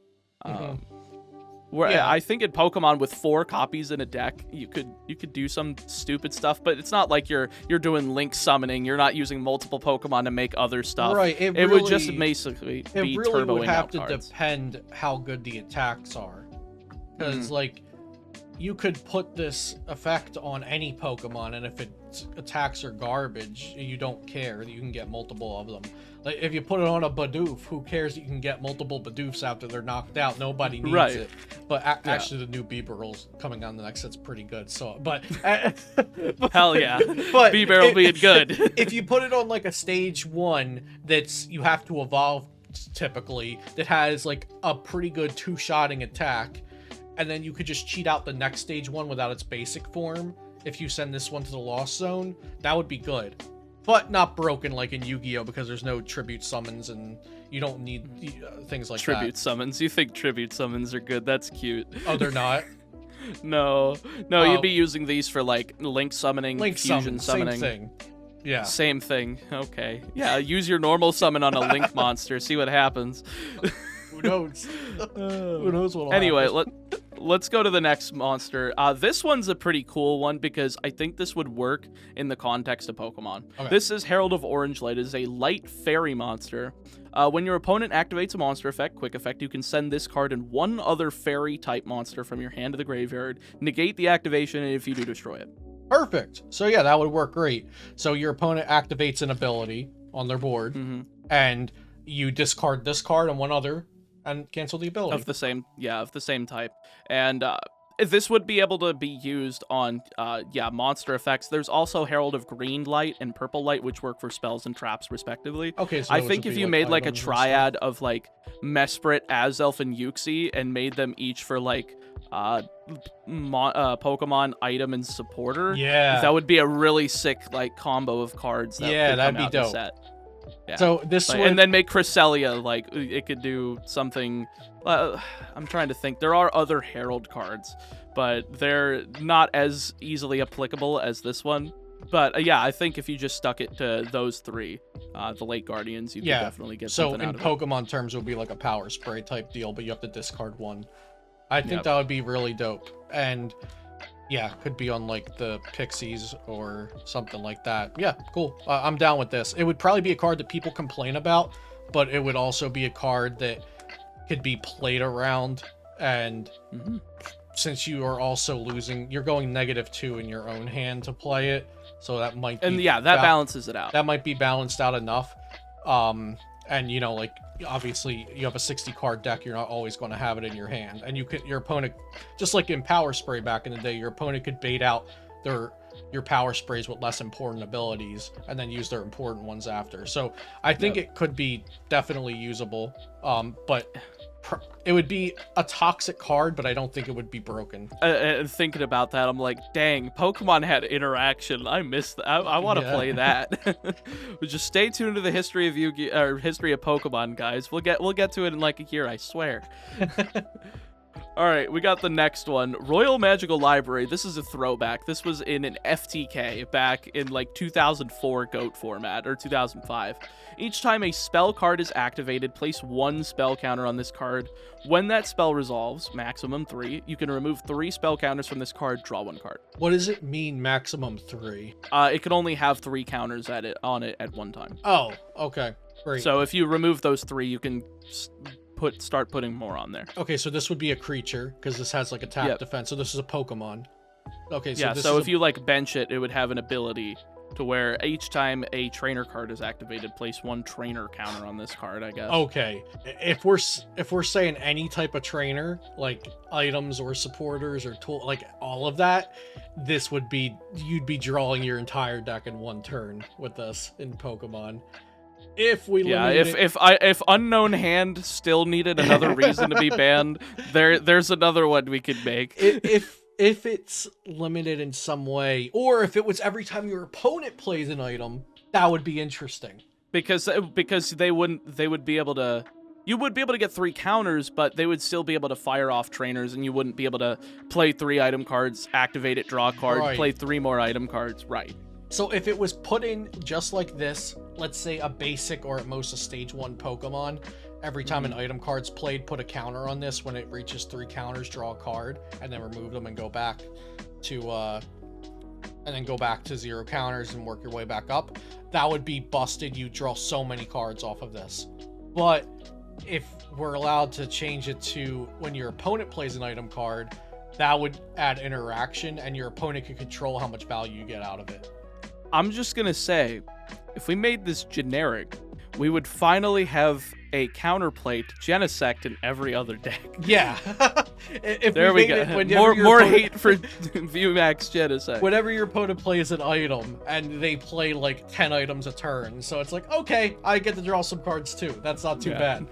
Where
Yeah.
I think in Pokemon with 4 copies in a deck, you could do some stupid stuff, but it's not like you're doing link summoning. You're not using multiple Pokemon to make other stuff.
Right.
It would just basically be
it really
turboing
would have
out
to
cards.
depend how good the attacks are, because like you could put this effect on any Pokemon, and if its attacks are garbage, you don't care. You can get multiple of them. Like if you put it on a Bidoof, who cares that you can get multiple Bidoofs after they're knocked out? Nobody needs it. But actually, the new Beebarrel's coming on the next set's pretty good. So, but
Hell yeah,
but
Beebarrel being good.
If you put it on like a stage 1 that's you have to evolve typically, that has like a pretty good 2-shotting attack, and then you could just cheat out the next stage 1 without its basic form. If you send this one to the Lost Zone, that would be good. But not broken like in Yu-Gi-Oh! Because there's no tribute summons and you don't need things like
Tribute summons. You think tribute summons are good? That's cute.
Oh, they're not?
No, you'd be using these for like link summoning, fusion summoning.
Same thing. Yeah.
Same thing. Okay. Yeah, use your normal summon on a link monster. See what happens.
Who knows? Who knows what'll
Anyway,
happen.
let's go to the next monster. This one's a pretty cool one because I think this would work in the context of Pokemon.
Okay.
This is Herald of Orange Light. It is a light fairy monster. When your opponent activates a monster effect, quick effect, you can send this card and one other fairy type monster from your hand to the graveyard, negate the activation, and if you do, destroy it.
Perfect. So yeah, that would work great. So your opponent activates an ability on their board, and you discard this card and one other, and cancel the ability.
Of the same type. And this would be able to be used on, monster effects. There's also Herald of Green Light and Purple Light, which work for spells and traps, respectively.
Okay, so
I think if you made like a triad of like Mesprit, Azelf, and Uxie, and made them each for like Pokemon item and supporter, that would be a really sick like combo of cards. That'd
be dope.
Set. Yeah.
So this
like,
would...
and then make Cresselia, like it could do something. I'm trying to think. There are other Herald cards, but they're not as easily applicable as this one. But yeah, I think if you just stuck it to those 3, the Lake Guardians, you could definitely get something out of it.
So in Pokemon terms, it would be like a power spray type deal, but you have to discard one. I think that would be really dope. And yeah, could be on like the Pixies or something like that. Yeah, cool. I'm down with this. It would probably be a card that people complain about, but it would also be a card that could be played around. And since you are also losing, you're going -2 in your own hand to play it. So that might be...
And yeah, that balances it out.
That might be balanced out enough. And you know, like obviously you have a 60 card deck, you're not always going to have it in your hand, and your opponent, just like in Power Spray back in the day, your opponent could bait out your Power Sprays with less important abilities and then use their important ones after. So I think it could be definitely usable, but it would be a toxic card, but I don't think it would be broken.
And thinking about that, I'm like, dang, Pokemon had interaction. I missed that. I want to play that. But just stay tuned to the history of Yu-Gi-Oh, or history of Pokemon, guys. We'll get to it in like a year, I swear. All right, we got the next one. Royal Magical Library. This is a throwback. This was in an FTK back in like 2004 GOAT format, or 2005. Each time a spell card is activated, place 1 spell counter on this card. When that spell resolves, maximum 3, you can remove 3 spell counters from this card, draw 1 card.
What does it mean, maximum 3?
It can only have 3 counters on it at one time.
Oh, okay. Great.
So if you remove those 3, you can start putting more on there.
Okay, so this would be a creature, because this has like attack defense, so this is a Pokemon. Okay, so
so if you like bench it, it would have an ability to where each time a trainer card is activated, place 1 trainer counter on this card, I guess.
Okay, if we're saying any type of trainer, like items or supporters or tool, like all of that, this would be, you'd be drawing your entire deck in 1 turn with this in Pokemon. If we
if Unknown Hand still needed another reason to be banned, there's another one we could make.
If it's limited in some way, or if it was every time your opponent plays an item, that would be interesting.
Because you would be able to get 3 counters, but they would still be able to fire off trainers, and you wouldn't be able to play 3 item cards, activate it, draw a card, play 3 more item cards. Right.
So if it was put in just like this, let's say a basic or at most a stage 1 Pokemon, every time an item card's played, put a counter on this. When it reaches 3 counters, draw a card, and then remove them and go back to 0 counters and work your way back up. That would be busted. You draw so many cards off of this. But if we're allowed to change it to when your opponent plays an item card, that would add interaction, and your opponent can control how much value you get out of it.
I'm just gonna say, if we made this generic, we would finally have a counterplay to Genesect in every other deck.
Yeah. If
there we go. More hate for VMAX Genesect.
Whenever your opponent plays an item and they play like 10 items a turn, so it's like, okay, I get to draw some cards too. That's not too bad.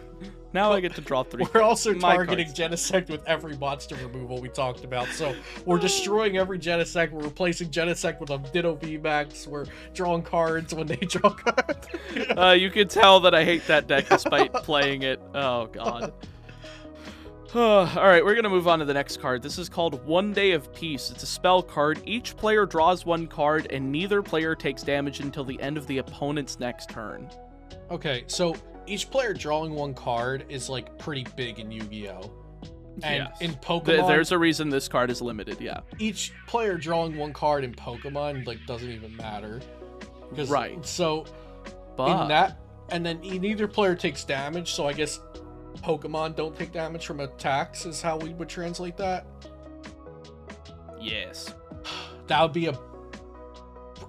Now I get to draw 3
We're also targeting Genesect with every monster removal we talked about. So we're destroying every Genesect. We're replacing Genesect with a Ditto VMAX. We're drawing cards when they draw cards.
You can tell that I hate that deck despite playing it. Oh, God. All right, we're going to move on to the next card. This is called One Day of Peace. It's a spell card. Each player draws 1 card, and neither player takes damage until the end of the opponent's next turn.
Okay, so each player drawing 1 card is like pretty big in Yu-Gi-Oh! And in Pokemon,
there's a reason this card is limited, yeah.
Each player drawing 1 card in Pokemon like doesn't even matter.
Right.
So in that, and then neither player takes damage, so I guess Pokemon don't take damage from attacks is how we would translate that.
Yes.
That would be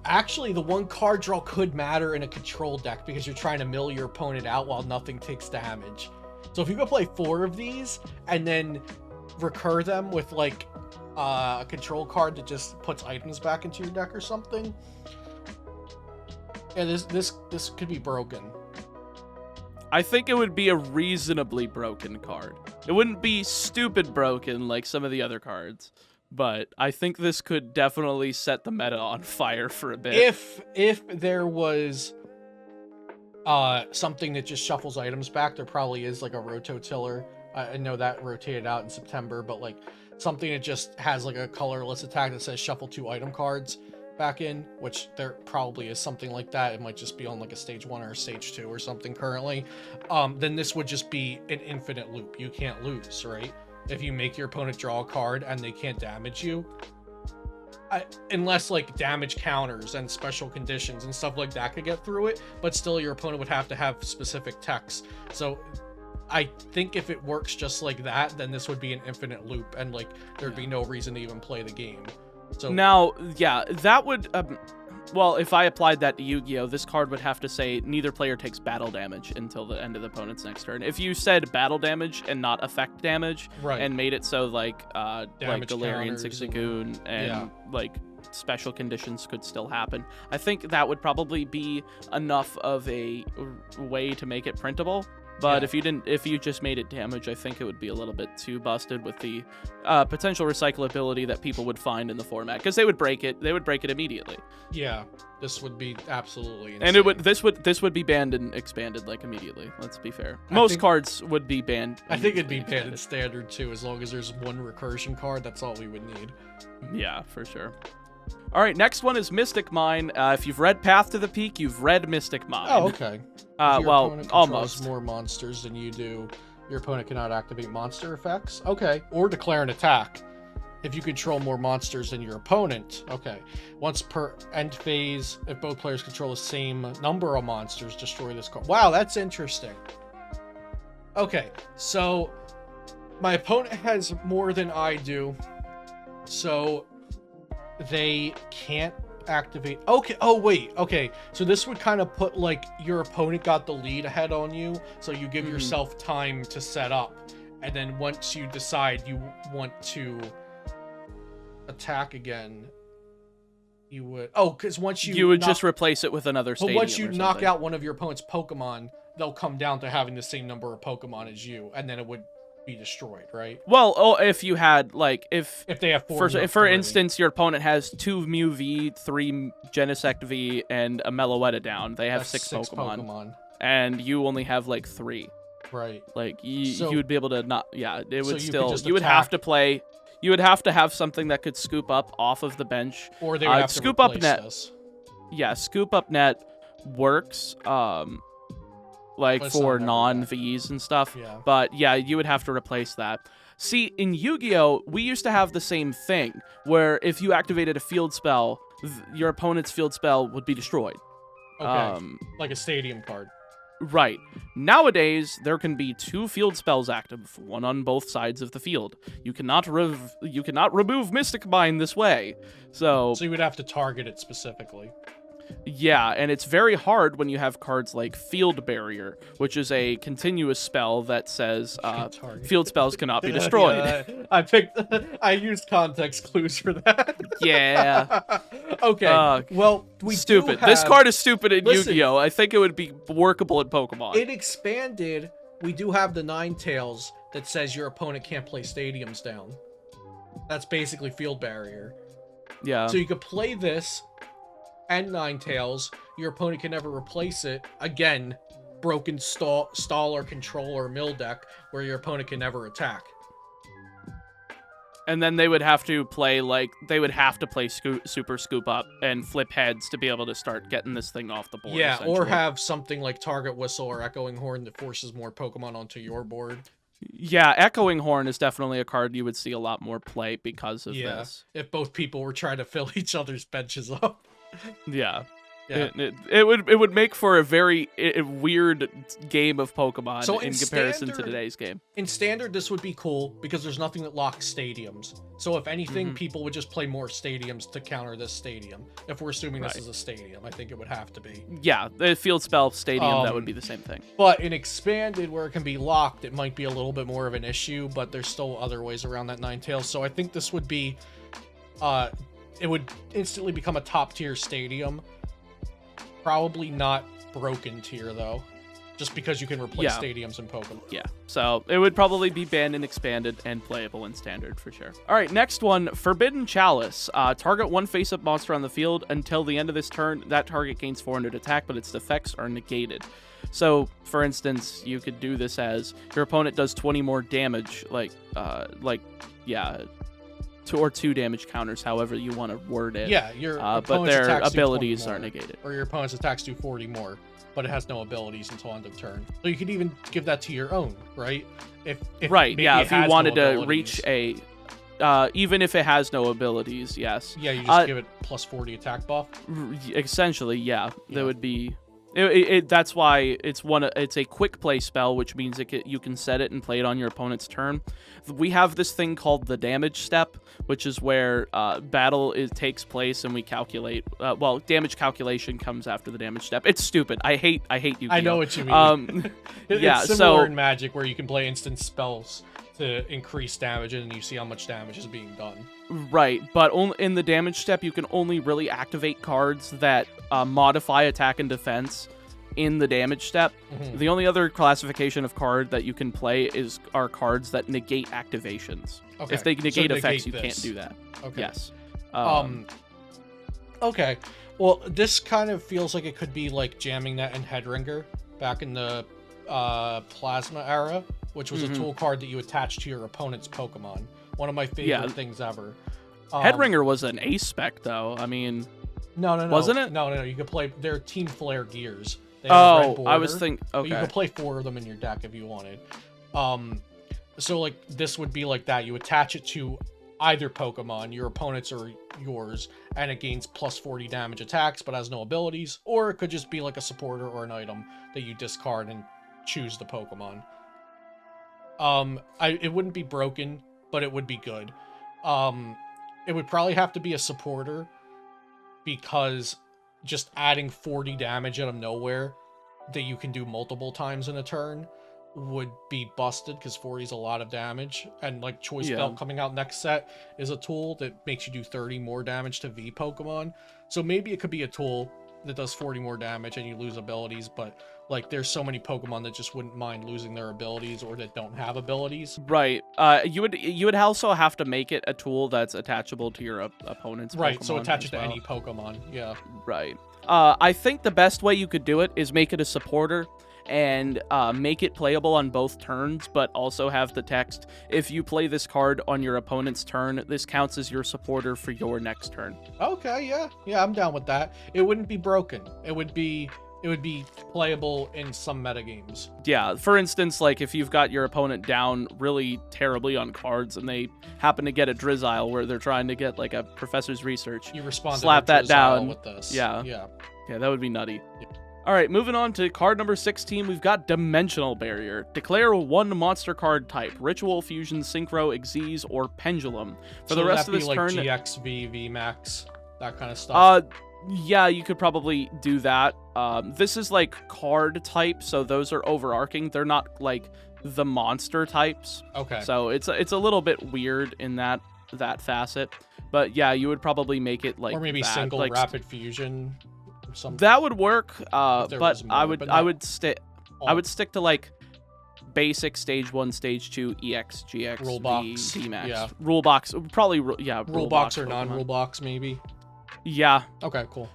actually, the 1 card draw could matter in a control deck because you're trying to mill your opponent out while nothing takes damage. So if you go play 4 of these and then recur them with like a control card that just puts items back into your deck or something, yeah, this could be broken.
I think it would be a reasonably broken card. It wouldn't be stupid broken like some of the other cards. But I think this could definitely set the meta on fire for a bit.
If there was something that just shuffles items back, there probably is like a Rototiller. I know that rotated out in September, but like something that just has like a colorless attack that says shuffle 2 item cards back in, which there probably is something like that. It might just be on like a stage 1 or a stage 2 or something currently. Then this would just be an infinite loop. You can't lose, right? If you make your opponent draw a card and they can't damage you, unless like damage counters and special conditions and stuff like that could get through it, but still your opponent would have to have specific techs. So I think if it works just like that, then this would be an infinite loop and like there'd be no reason to even play the game. So
now, yeah, that would well, if I applied that to Yu-Gi-Oh, this card would have to say neither player takes battle damage until the end of the opponent's next turn. If you said battle damage and not effect damage,
right,
and made it so like Galarian Zigzagoon and like special conditions could still happen, I think that would probably be enough of a way to make it printable. But if you just made it damage, I think it would be a little bit too busted with the potential recyclability that people would find in the format, because they would break it. They would break it immediately.
Yeah, this would be absolutely insane.
And it would this would be banned and expanded like immediately. Let's be fair. Most cards would be banned.
I think it'd be banned in standard too, as long as there's 1 recursion card. That's all we would need.
Yeah, for sure. All right, next one is Mystic Mine. If you've read Path to the Peak, you've read Mystic Mine.
Oh, okay.
Well, almost.
More monsters than you do, your opponent cannot activate monster effects. Okay, or declare an attack. If you control more monsters than your opponent. Okay. Once per end phase, if both players control the same number of monsters, destroy this card. Wow, that's interesting. Okay, so my opponent has more than I do, so they can't activate. Okay. Oh, wait. Okay. So this would kind of put like your opponent got the lead ahead on you. So you give yourself time to set up. And then once you decide you want to attack again, you would. Oh, because once you
would just replace it with another stadium.
But once you knock out one of your opponent's Pokemon, they'll come down to having the same number of Pokemon as you. And then it would be destroyed, right?
Well, if you had like if
they have 4,
for instance, your opponent has 2 Mew V, 3 Genesect V, and a Meloetta down, they have 6 Pokemon, and you only have like 3,
right?
Like you would be able to not, it would still,
you would have to
play. You would have to have something that could scoop up off of the bench,
or they would have
scoop
to
up net.
this.
Yeah, scoop up net. works, like
But it's
for
not like that.
non-Vs and stuff.
Yeah.
But yeah, you would have to replace that. See, in Yu-Gi-Oh, we used to have the same thing, where if you activated a field spell, your opponent's field spell would be destroyed.
Okay. Like a stadium card.
Right. Nowadays, there can be 2 field spells active, one on both sides of the field. You cannot remove Mystic Mine this way. So
you would have to target it specifically.
yeah, and it's very hard when you have cards like Field Barrier, which is a continuous spell that says field spells cannot be destroyed.
Yeah, I used context clues for that.
Yeah.
Okay. Well, we
stupid.
Do
This
have...
card is stupid in
Listen,
Yu-Gi-Oh! I think it would be workable in Pokemon.
It expanded. We do have the Ninetales that says your opponent can't play stadiums down. That's basically Field Barrier.
Yeah.
So you could play this and Ninetales. Your opponent can never replace it. Again, broken stall or control or mill deck where your opponent can never attack.
And then they would have to play Super Scoop Up and flip heads to be able to start getting this thing off the board.
Yeah, or have something like Target Whistle or Echoing Horn that forces more Pokemon onto your board.
Yeah, Echoing Horn is definitely a card you would see a lot more play because of this.
If both people were trying to fill each other's benches up.
Yeah.
Yeah.
It would make for a very weird game of Pokemon in comparison to today's game.
In Standard, this would be cool because there's nothing that locks stadiums. So if anything, people would just play more stadiums to counter this stadium. If we're assuming this is a stadium, I think it would have to be.
Yeah, the Field Spell Stadium, that would be the same thing.
But in Expanded, where it can be locked, it might be a little bit more of an issue, but there's still other ways around that Ninetales. So I think this would be... it would instantly become a top-tier stadium. Probably not broken tier, though. Just because you can replace stadiums in Pokemon.
Yeah, so it would probably be banned in Expanded and playable in Standard, for sure. All right, next one, Forbidden Chalice. Target one face-up monster on the field. Until the end of this turn, that target gains 400 attack, but its effects are negated. So, for instance, you could do this as your opponent does 20 more damage, two damage counters, however you want to word it.
Yeah, your
but their abilities are negated.
Or your opponent's attacks do 40 more, but it has no abilities until end of turn. So you could even give that to your own, right? If you
wanted to reach a... even if it has no abilities, yes.
Yeah, you just give it plus 40 attack buff?
Essentially, yeah. That would be... that's why it's a quick play spell, which means you can set it and play it on your opponent's turn. We have this thing called the damage step, which is where battle takes place and we calculate. Damage calculation comes after the damage step. It's stupid. I hate Yu-Gi-Oh!
I know what you mean.
It's
similar in Magic, where you can play instant spells to increase damage, and you see how much damage is being done.
Right, but in the damage step, you can only really activate cards that modify attack and defense in the damage step. The only other classification of card that you can play are cards that negate activations. Okay. If they negate effects, you can't do that. Okay. Yes.
Okay. Well, this kind of feels like it could be like Jamming Net and Headringer back in the Plasma era, which was a tool card that you attach to your opponent's Pokemon. One of my favorite things ever.
Headringer was an ace spec, though. I mean...
No.
Wasn't it?
No. You could play... They're Team Flare gears. They
have a red border, I was thinking... Okay.
You could play 4 of them in your deck if you wanted. So, like, this would be like that. You attach it to either Pokemon, your opponent's or yours, and it gains plus 40 damage attacks, but has no abilities. Or it could just be like a supporter or an item that you discard and choose the Pokemon. It wouldn't be broken, but it would be good. It would probably have to be a supporter, because just adding 40 damage out of nowhere that you can do multiple times in a turn would be busted, because 40 is a lot of damage. And like Choice Belt coming out next set is a tool that makes you do 30 more damage to V Pokemon. So maybe it could be a tool that does 40 more damage and you lose abilities, but like there's so many Pokemon that just wouldn't mind losing their abilities or that don't have abilities.
Right. You would also have to make it a tool that's attachable to your opponent's Pokemon.
Right, so attach it to any Pokemon. Yeah.
Right. I think the best way you could do it is make it a supporter and make it playable on both turns, but also have the text, if you play this card on your opponent's turn, this counts as your supporter for your next turn.
Okay, yeah, I'm down with that. It wouldn't be broken. It would be it would be playable in some metagames.
Yeah, for instance, like if you've got your opponent down really terribly on cards and they happen to get a Drizzile where they're trying to get like a Professor's Research,
You respond
slap
to their
that down
with this.
Yeah.
Yeah.
Yeah, that would be nutty.
Yeah.
All right, moving on to card number 16, we've got Dimensional Barrier. Declare one monster card type: Ritual, Fusion, Synchro, Xyz, or Pendulum. For the rest of this
like
turn,
GXV, VMAX, that kind of stuff.
Yeah, you could probably do that. This is like card type, so those are overarching. They're not like the monster types.
Okay.
So it's a little bit weird in that facet. But yeah, you would probably make it like
or maybe
that,
single
like,
rapid fusion. Something.
That would work.
But
I would stick to like basic stage 1, stage 2, EX, GX,
Rule box.
VMAX.
Yeah.
Rule box, probably. Yeah.
Rule box or non-rule box, maybe.
Yeah.
Okay. Cool.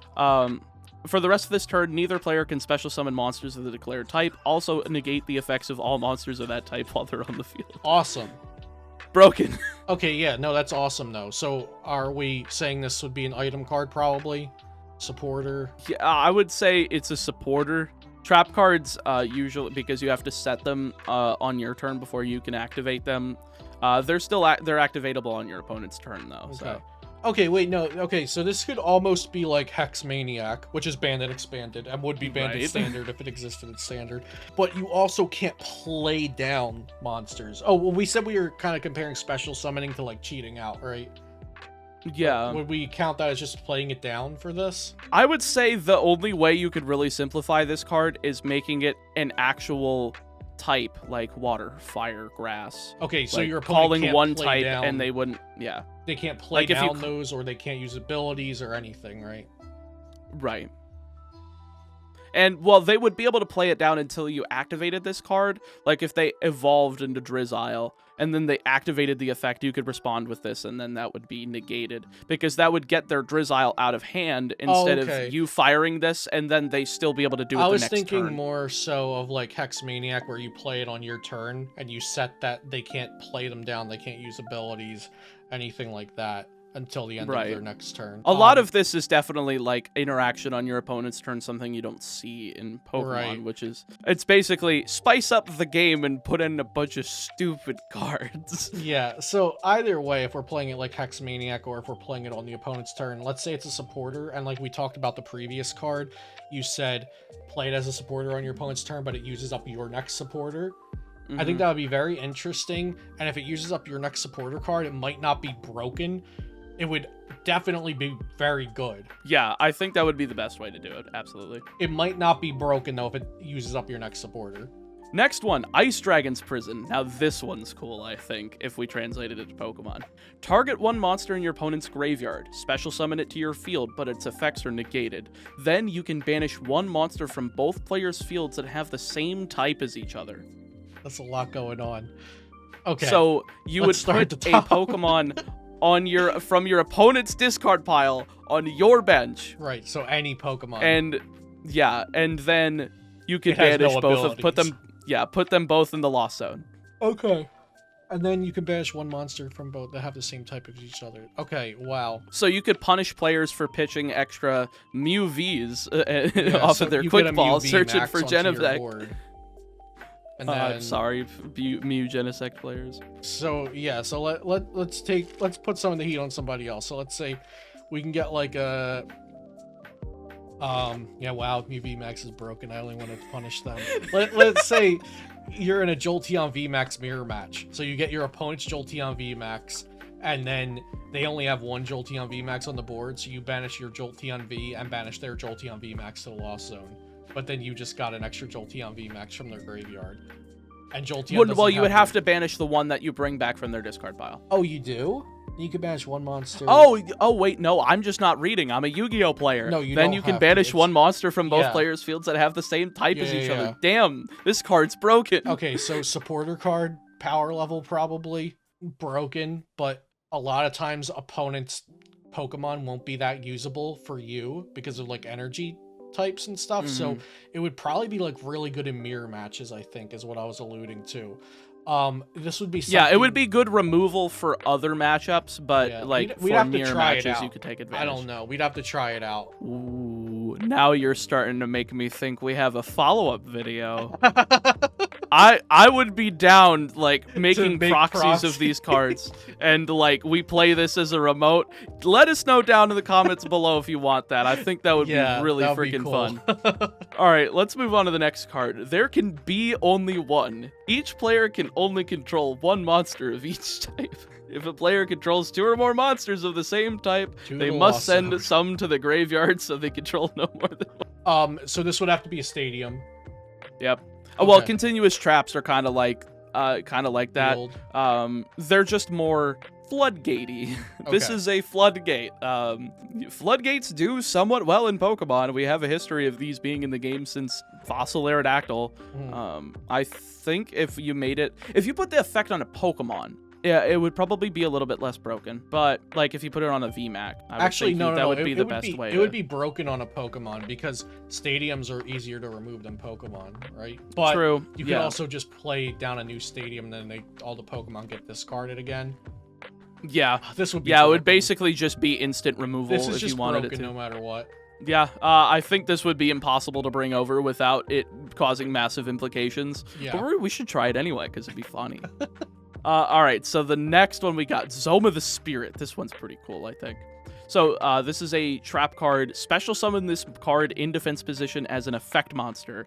For the rest of this turn, neither player can special summon monsters of the declared type. Also, negate the effects of all monsters of that type while they're on the field.
Awesome.
Broken.
Okay. Yeah. No, that's awesome though. So, are we saying this would be an item card? Probably. Supporter.
Yeah, I would say it's a supporter. Trap cards, usually, because you have to set them on your turn before you can activate them. They're activatable on your opponent's turn, though.
Okay.
So.
Okay, wait, no. Okay, so this could almost be like Hex Maniac, which is Bandit Expanded, and would be Bandit
Right.
Standard if it existed in Standard. But you also can't play down monsters. Oh, well, we said we were kind of comparing special summoning to like cheating out, right?
Yeah.
Would we count that as just playing it down for this?
I would say the only way you could really simplify this card is making it an actual type, like water, fire, grass.
Okay, so
like
your opponent
calling
can't
one
play
type
down,
and they wouldn't. Yeah.
They can't play
Like if you
down those, or they can't use abilities or anything, right?
Right. And, well, they would be able to play it down until you activated this card. Like, if they evolved into Drizzile, and then they activated the effect, you could respond with this, and then that would be negated. Because that would get their Drizzile out of hand instead of you firing this, and then they still be able to do it the next turn.
I was thinking more so of, like, Hex Maniac, where you play it on your turn, and you set that they can't play them down, they can't use abilities, anything like that. Until the end of their next turn.
A lot of this is definitely like interaction on your opponent's turn, something you don't see in Pokemon, which is, it's basically spice up the game and put in a bunch of stupid cards.
Yeah, so either way, if we're playing it like Hex Maniac or if we're playing it on the opponent's turn, let's say it's a supporter, and like we talked about the previous card, you said play it as a supporter on your opponent's turn, but it uses up your next supporter. I think that would be very interesting, and if it uses up your next supporter card, it might not be broken. It would definitely be very good.
Yeah, I think that would be the best way to do it, absolutely.
It might not be broken, though, if it uses up your next supporter.
Next one, Ice Dragon's Prison. Now this one's cool, I think, if we translated it to Pokemon. Target one monster in your opponent's graveyard. Special summon it to your field, but its effects are negated. Then you can banish one monster from both players' fields that have the same type as each other.
That's a lot going on. Okay.
So you would put a Pokemon from your opponent's discard pile on your bench.
Right, so any Pokemon.
And yeah, and then you could banish both put them both in the Lost Zone.
Okay. And then you can banish one monster from both that have the same type as each other. Okay, wow.
So you could punish players for pitching extra Mew Vs off of their quick ball, searching for Genesect.
And then,
sorry, Mew Genesect players.
So yeah, so let's put some of the heat on somebody else. So let's say we can get like a yeah, wow, Mew VMAX is broken. I only wanted to punish them. Let's say you're in a Jolteon VMAX mirror match. So you get your opponent's Jolteon VMAX, and then they only have one Jolteon VMAX on the board, so you banish your Jolteon V and banish their Jolteon VMAX to the Lost Zone. But then you just got an extra Jolteon VMAX from their graveyard. And Jolteon
you would have to banish the one that you bring back from their discard pile.
Oh, you do? You can banish one monster.
Oh, wait, no, I'm just not reading. I'm a Yu-Gi-Oh player.
No, you
then
don't
you can
have
banish
to.
one monster from both players' fields that have the same type as each other. Damn, this card's broken.
Okay, so supporter card, power level probably broken, but a lot of times opponents' Pokemon won't be that usable for you because of like energy types and stuff. So it would probably be like really good in mirror matches, I think, is what I was alluding to. This would be something...
Yeah, it would be good removal for other matchups, but like
we'd
for
have to
mirror
try
matches
it out.
you could take advantage.
I don't know. We'd have to try it out.
Ooh. Ooh, now you're starting to make me think we have a follow-up video. I would be down, like, making proxies of these cards, and, like, we play this as a remote. Let us know down in the comments below if you want that. I think that would be really freaking fun. All right, let's move on to the next card. There can be only one. Each player can only control one monster of each type. If a player controls 2 or more monsters of the same type, they must send some to the graveyard so they control no more than
one. So this would have to be a stadium.
Yep. Okay. Well, continuous traps are kind of like that. They're just more floodgatey. This is a floodgate. Floodgates do somewhat well in Pokemon. We have a history of these being in the game since Fossil Aerodactyl. I think if you put the effect on a Pokemon, yeah, it would probably be a little bit less broken. But like if you put it on a VMAX, that would be the best way.
It would be broken on a Pokemon because stadiums are easier to remove than Pokemon, right? But
true.
You can also just play down a new stadium, and then all the Pokemon get discarded again.
Yeah,
this would be.
Yeah, broken. It would basically just be instant removal
if
you wanted it to.
No matter what.
Yeah, I think this would be impossible to bring over without it causing massive implications. Yeah. But we should try it anyway because it'd be funny. All right, so the next one we got Zoma the Spirit. This one's pretty cool, I think. So this is a trap card. Special summon this card in defense position as an effect monster.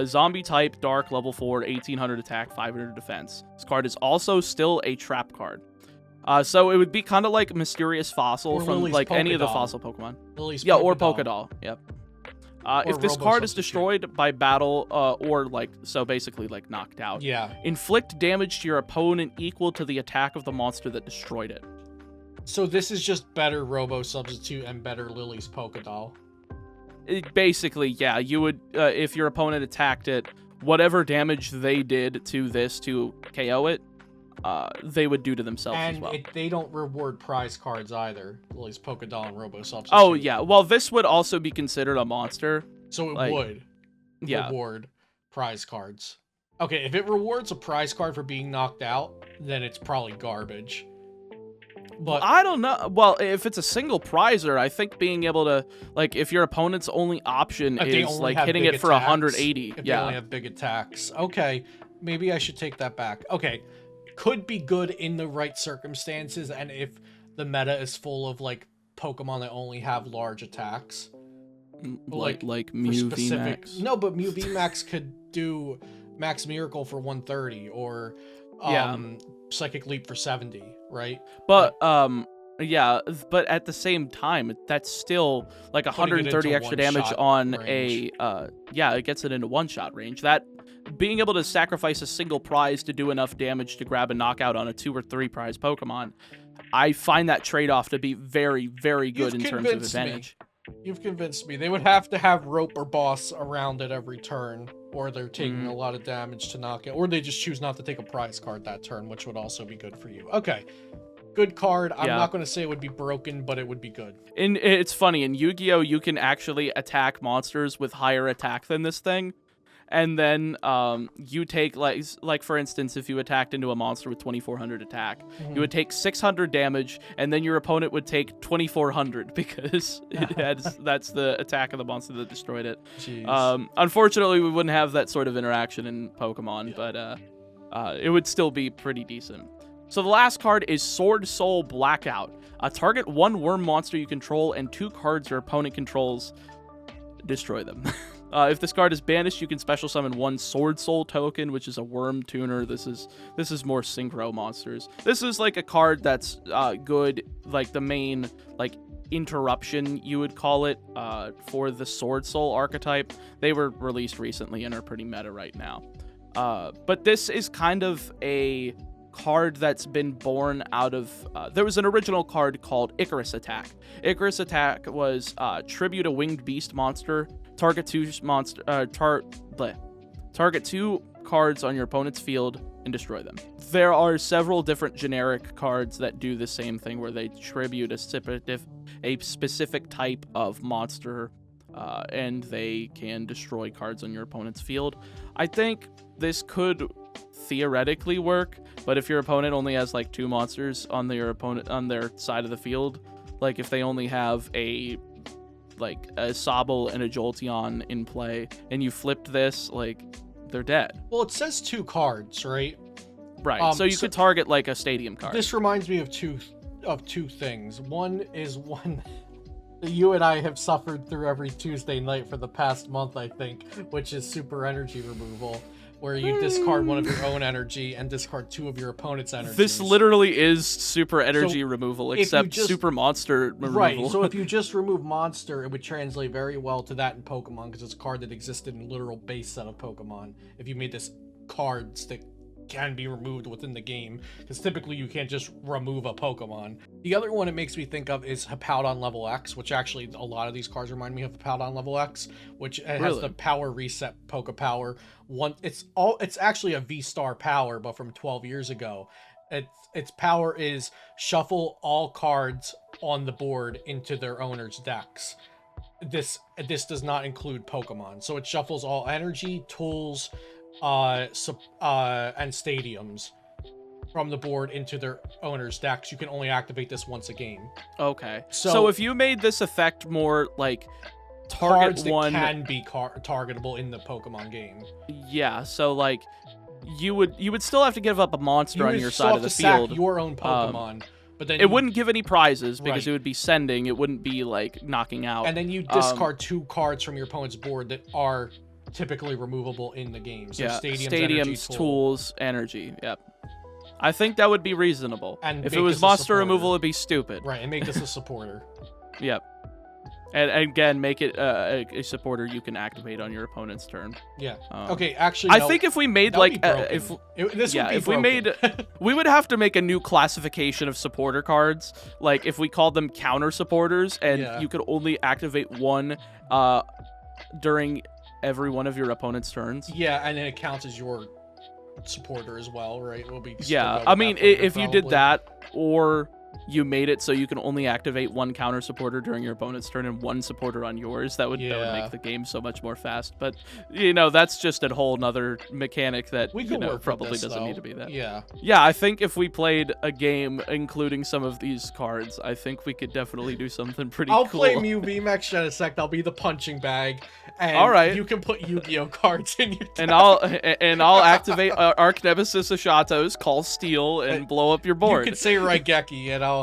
Zombie type, dark, level 4, 1800 attack, 500 defense. This card is also still a trap card. So it would be kind of like Mysterious Fossil
or
from
Lily's
like any of the fossil Pokemon. Or Pokédoll. Yep. If this card is destroyed by battle, or like, so basically like knocked out, inflict damage to your opponent equal to the attack of the monster that destroyed it.
So this is just better Robo Substitute and better Lily's Pokédoll.
Basically, yeah, you would, if your opponent attacked it, whatever damage they did to this to KO it, they would do to themselves as well.
And they don't reward prize cards either. Lily's Pokédoll and Robo Substitute.
Oh, yeah. Well, this would also be considered a monster.
So it would reward prize cards. Okay, if it rewards a prize card for being knocked out, then it's probably garbage. But
I don't know. Well, if it's a single prizer, I think being able to, like, if your opponent's only option is like hitting it for 180.
If they only have big attacks. Okay, maybe I should take that back. Okay. Could be good in the right circumstances, and if the meta is full of like Pokemon that only have large attacks,
like Mew VMAX.
No, but Mew VMAX could do Max Miracle for 130 or Psychic Leap for 70, right?
But but at the same time, that's still like 130 extra damage on range. It gets it into one-shot range. That being able to sacrifice a single prize to do enough damage to grab a knockout on a 2 or 3 prize Pokemon, I find that trade-off to be very, very good in terms of advantage.
You've convinced me. They would have to have Rope or Boss around at every turn, or they're taking a lot of damage to knock it, or they just choose not to take a prize card that turn, which would also be good for you. Okay. Good card. I'm not going to say it would be broken, but it would be good.
And it's funny, in Yu-Gi-Oh, you can actually attack monsters with higher attack than this thing. And then you take, like for instance, if you attacked into a monster with 2400 attack, you would take 600 damage, and then your opponent would take 2400 because that's the attack of the monster that destroyed it. Unfortunately, we wouldn't have that sort of interaction in Pokemon, but it would still be pretty decent. So the last card is Sword Soul Blackout. Target 1 worm monster you control and 2 cards your opponent controls. Destroy them. If this card is banished, you can special summon 1 Sword Soul token, which is a worm tuner. This is more synchro monsters. This is like a card that's good, like the main like interruption you would call it for the Sword Soul archetype. They were released recently and are pretty meta right now. But this is kind of a card that's been born out of there was an original card called Icarus Attack. Icarus Attack was tribute a winged beast monster, target 2 cards on your opponent's field and destroy them. There are several different generic cards that do the same thing where they tribute a specific type of monster and they can destroy cards on your opponent's field. I think this could theoretically work, but if your opponent only has like 2 monsters on their side of the field, like if they only have a like a Sobble and a Jolteon in play, and you flipped this, like, they're dead.
Well, it says 2 cards, right?
Right. So you could target like a stadium card.
This reminds me of two things. One is one that you and I have suffered through every Tuesday night for the past month, I think, which is super energy removal, where you discard one of your own energy and discard 2 of your opponent's energy.
This literally is super energy removal, except super monster removal.
Right, so if you just remove monster, it would translate very well to that in Pokemon, because it's a card that existed in a literal base set of Pokemon. If you made this cards that can be removed within the game, because typically you can't just remove a Pokemon. The other one it makes me think of is Hippowdon level X, which actually a lot of these cards remind me of Hippowdon level X, which has the power reset Poke Power. It's actually a V-Star power, but from 12 years ago. Its power is shuffle all cards on the board into their owner's decks. This does not include Pokemon, so it shuffles all energy, tools, and stadiums from the board into their owner's decks. You can only activate this once a game.
Okay. So if you made this effect more like target
cards that
one
can be targetable in the Pokemon game.
Yeah, so like you would still have to give up a monster on your side of the field.
Sack your own Pokemon. But then
it wouldn't give any prizes because it would be sending. It wouldn't be like knocking out.
And then you discard 2 cards from your opponent's board that are typically removable in the game. So stadiums, energy,
tools, energy. Yep. I think that would be reasonable.
And
if it was monster removal, it'd be stupid.
Right, and make this a supporter.
Yep. And again, make it a supporter you can activate on your opponent's turn.
Yeah. Okay, actually,
I think if we made like we would have to make a new classification of supporter cards. Like if we called them counter supporters, and you could only activate one during every one of your opponent's turns.
Yeah, and then it counts as your supporter as well, right? It will be.
Yeah, I mean, if you did that, or you made it so you can only activate one counter supporter during your opponent's turn and one supporter on yours, that would make the game so much more fast. But that's just a whole nother mechanic that probably doesn't need to be that. Yeah, I think if we played a game including some of these cards, I think we could definitely do something pretty cool.
I'll play Mew VMAX Genesect. I'll be the punching bag, and you can put Yu-Gi-Oh cards in your deck.
and I'll activate Arc Nemesis Ashatos, call Steel, and blow up your board.
You can say Raigeki, and all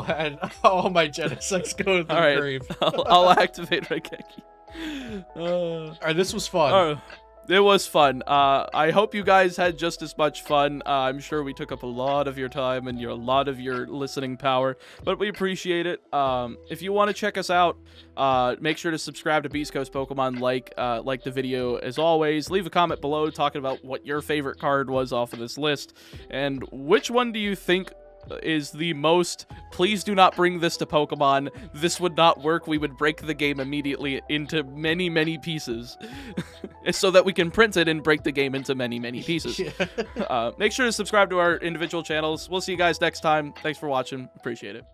my Genesects go to the grave.
I'll activate Raigeki.
Alright, this was fun.
It was fun. I hope you guys had just as much fun. I'm sure we took up a lot of your time and a lot of your listening power, but we appreciate it. If you want to check us out, make sure to subscribe to Beastcoast Pokemon, like the video as always. Leave a comment below talking about what your favorite card was off of this list, and which one do you think is the most, please do not bring this to Pokemon, this would not work, we would break the game immediately into many, many pieces so that we can print it and break the game into many, many pieces. Make sure to subscribe to our individual channels. We'll see you guys next time. Thanks for watching. Appreciate it.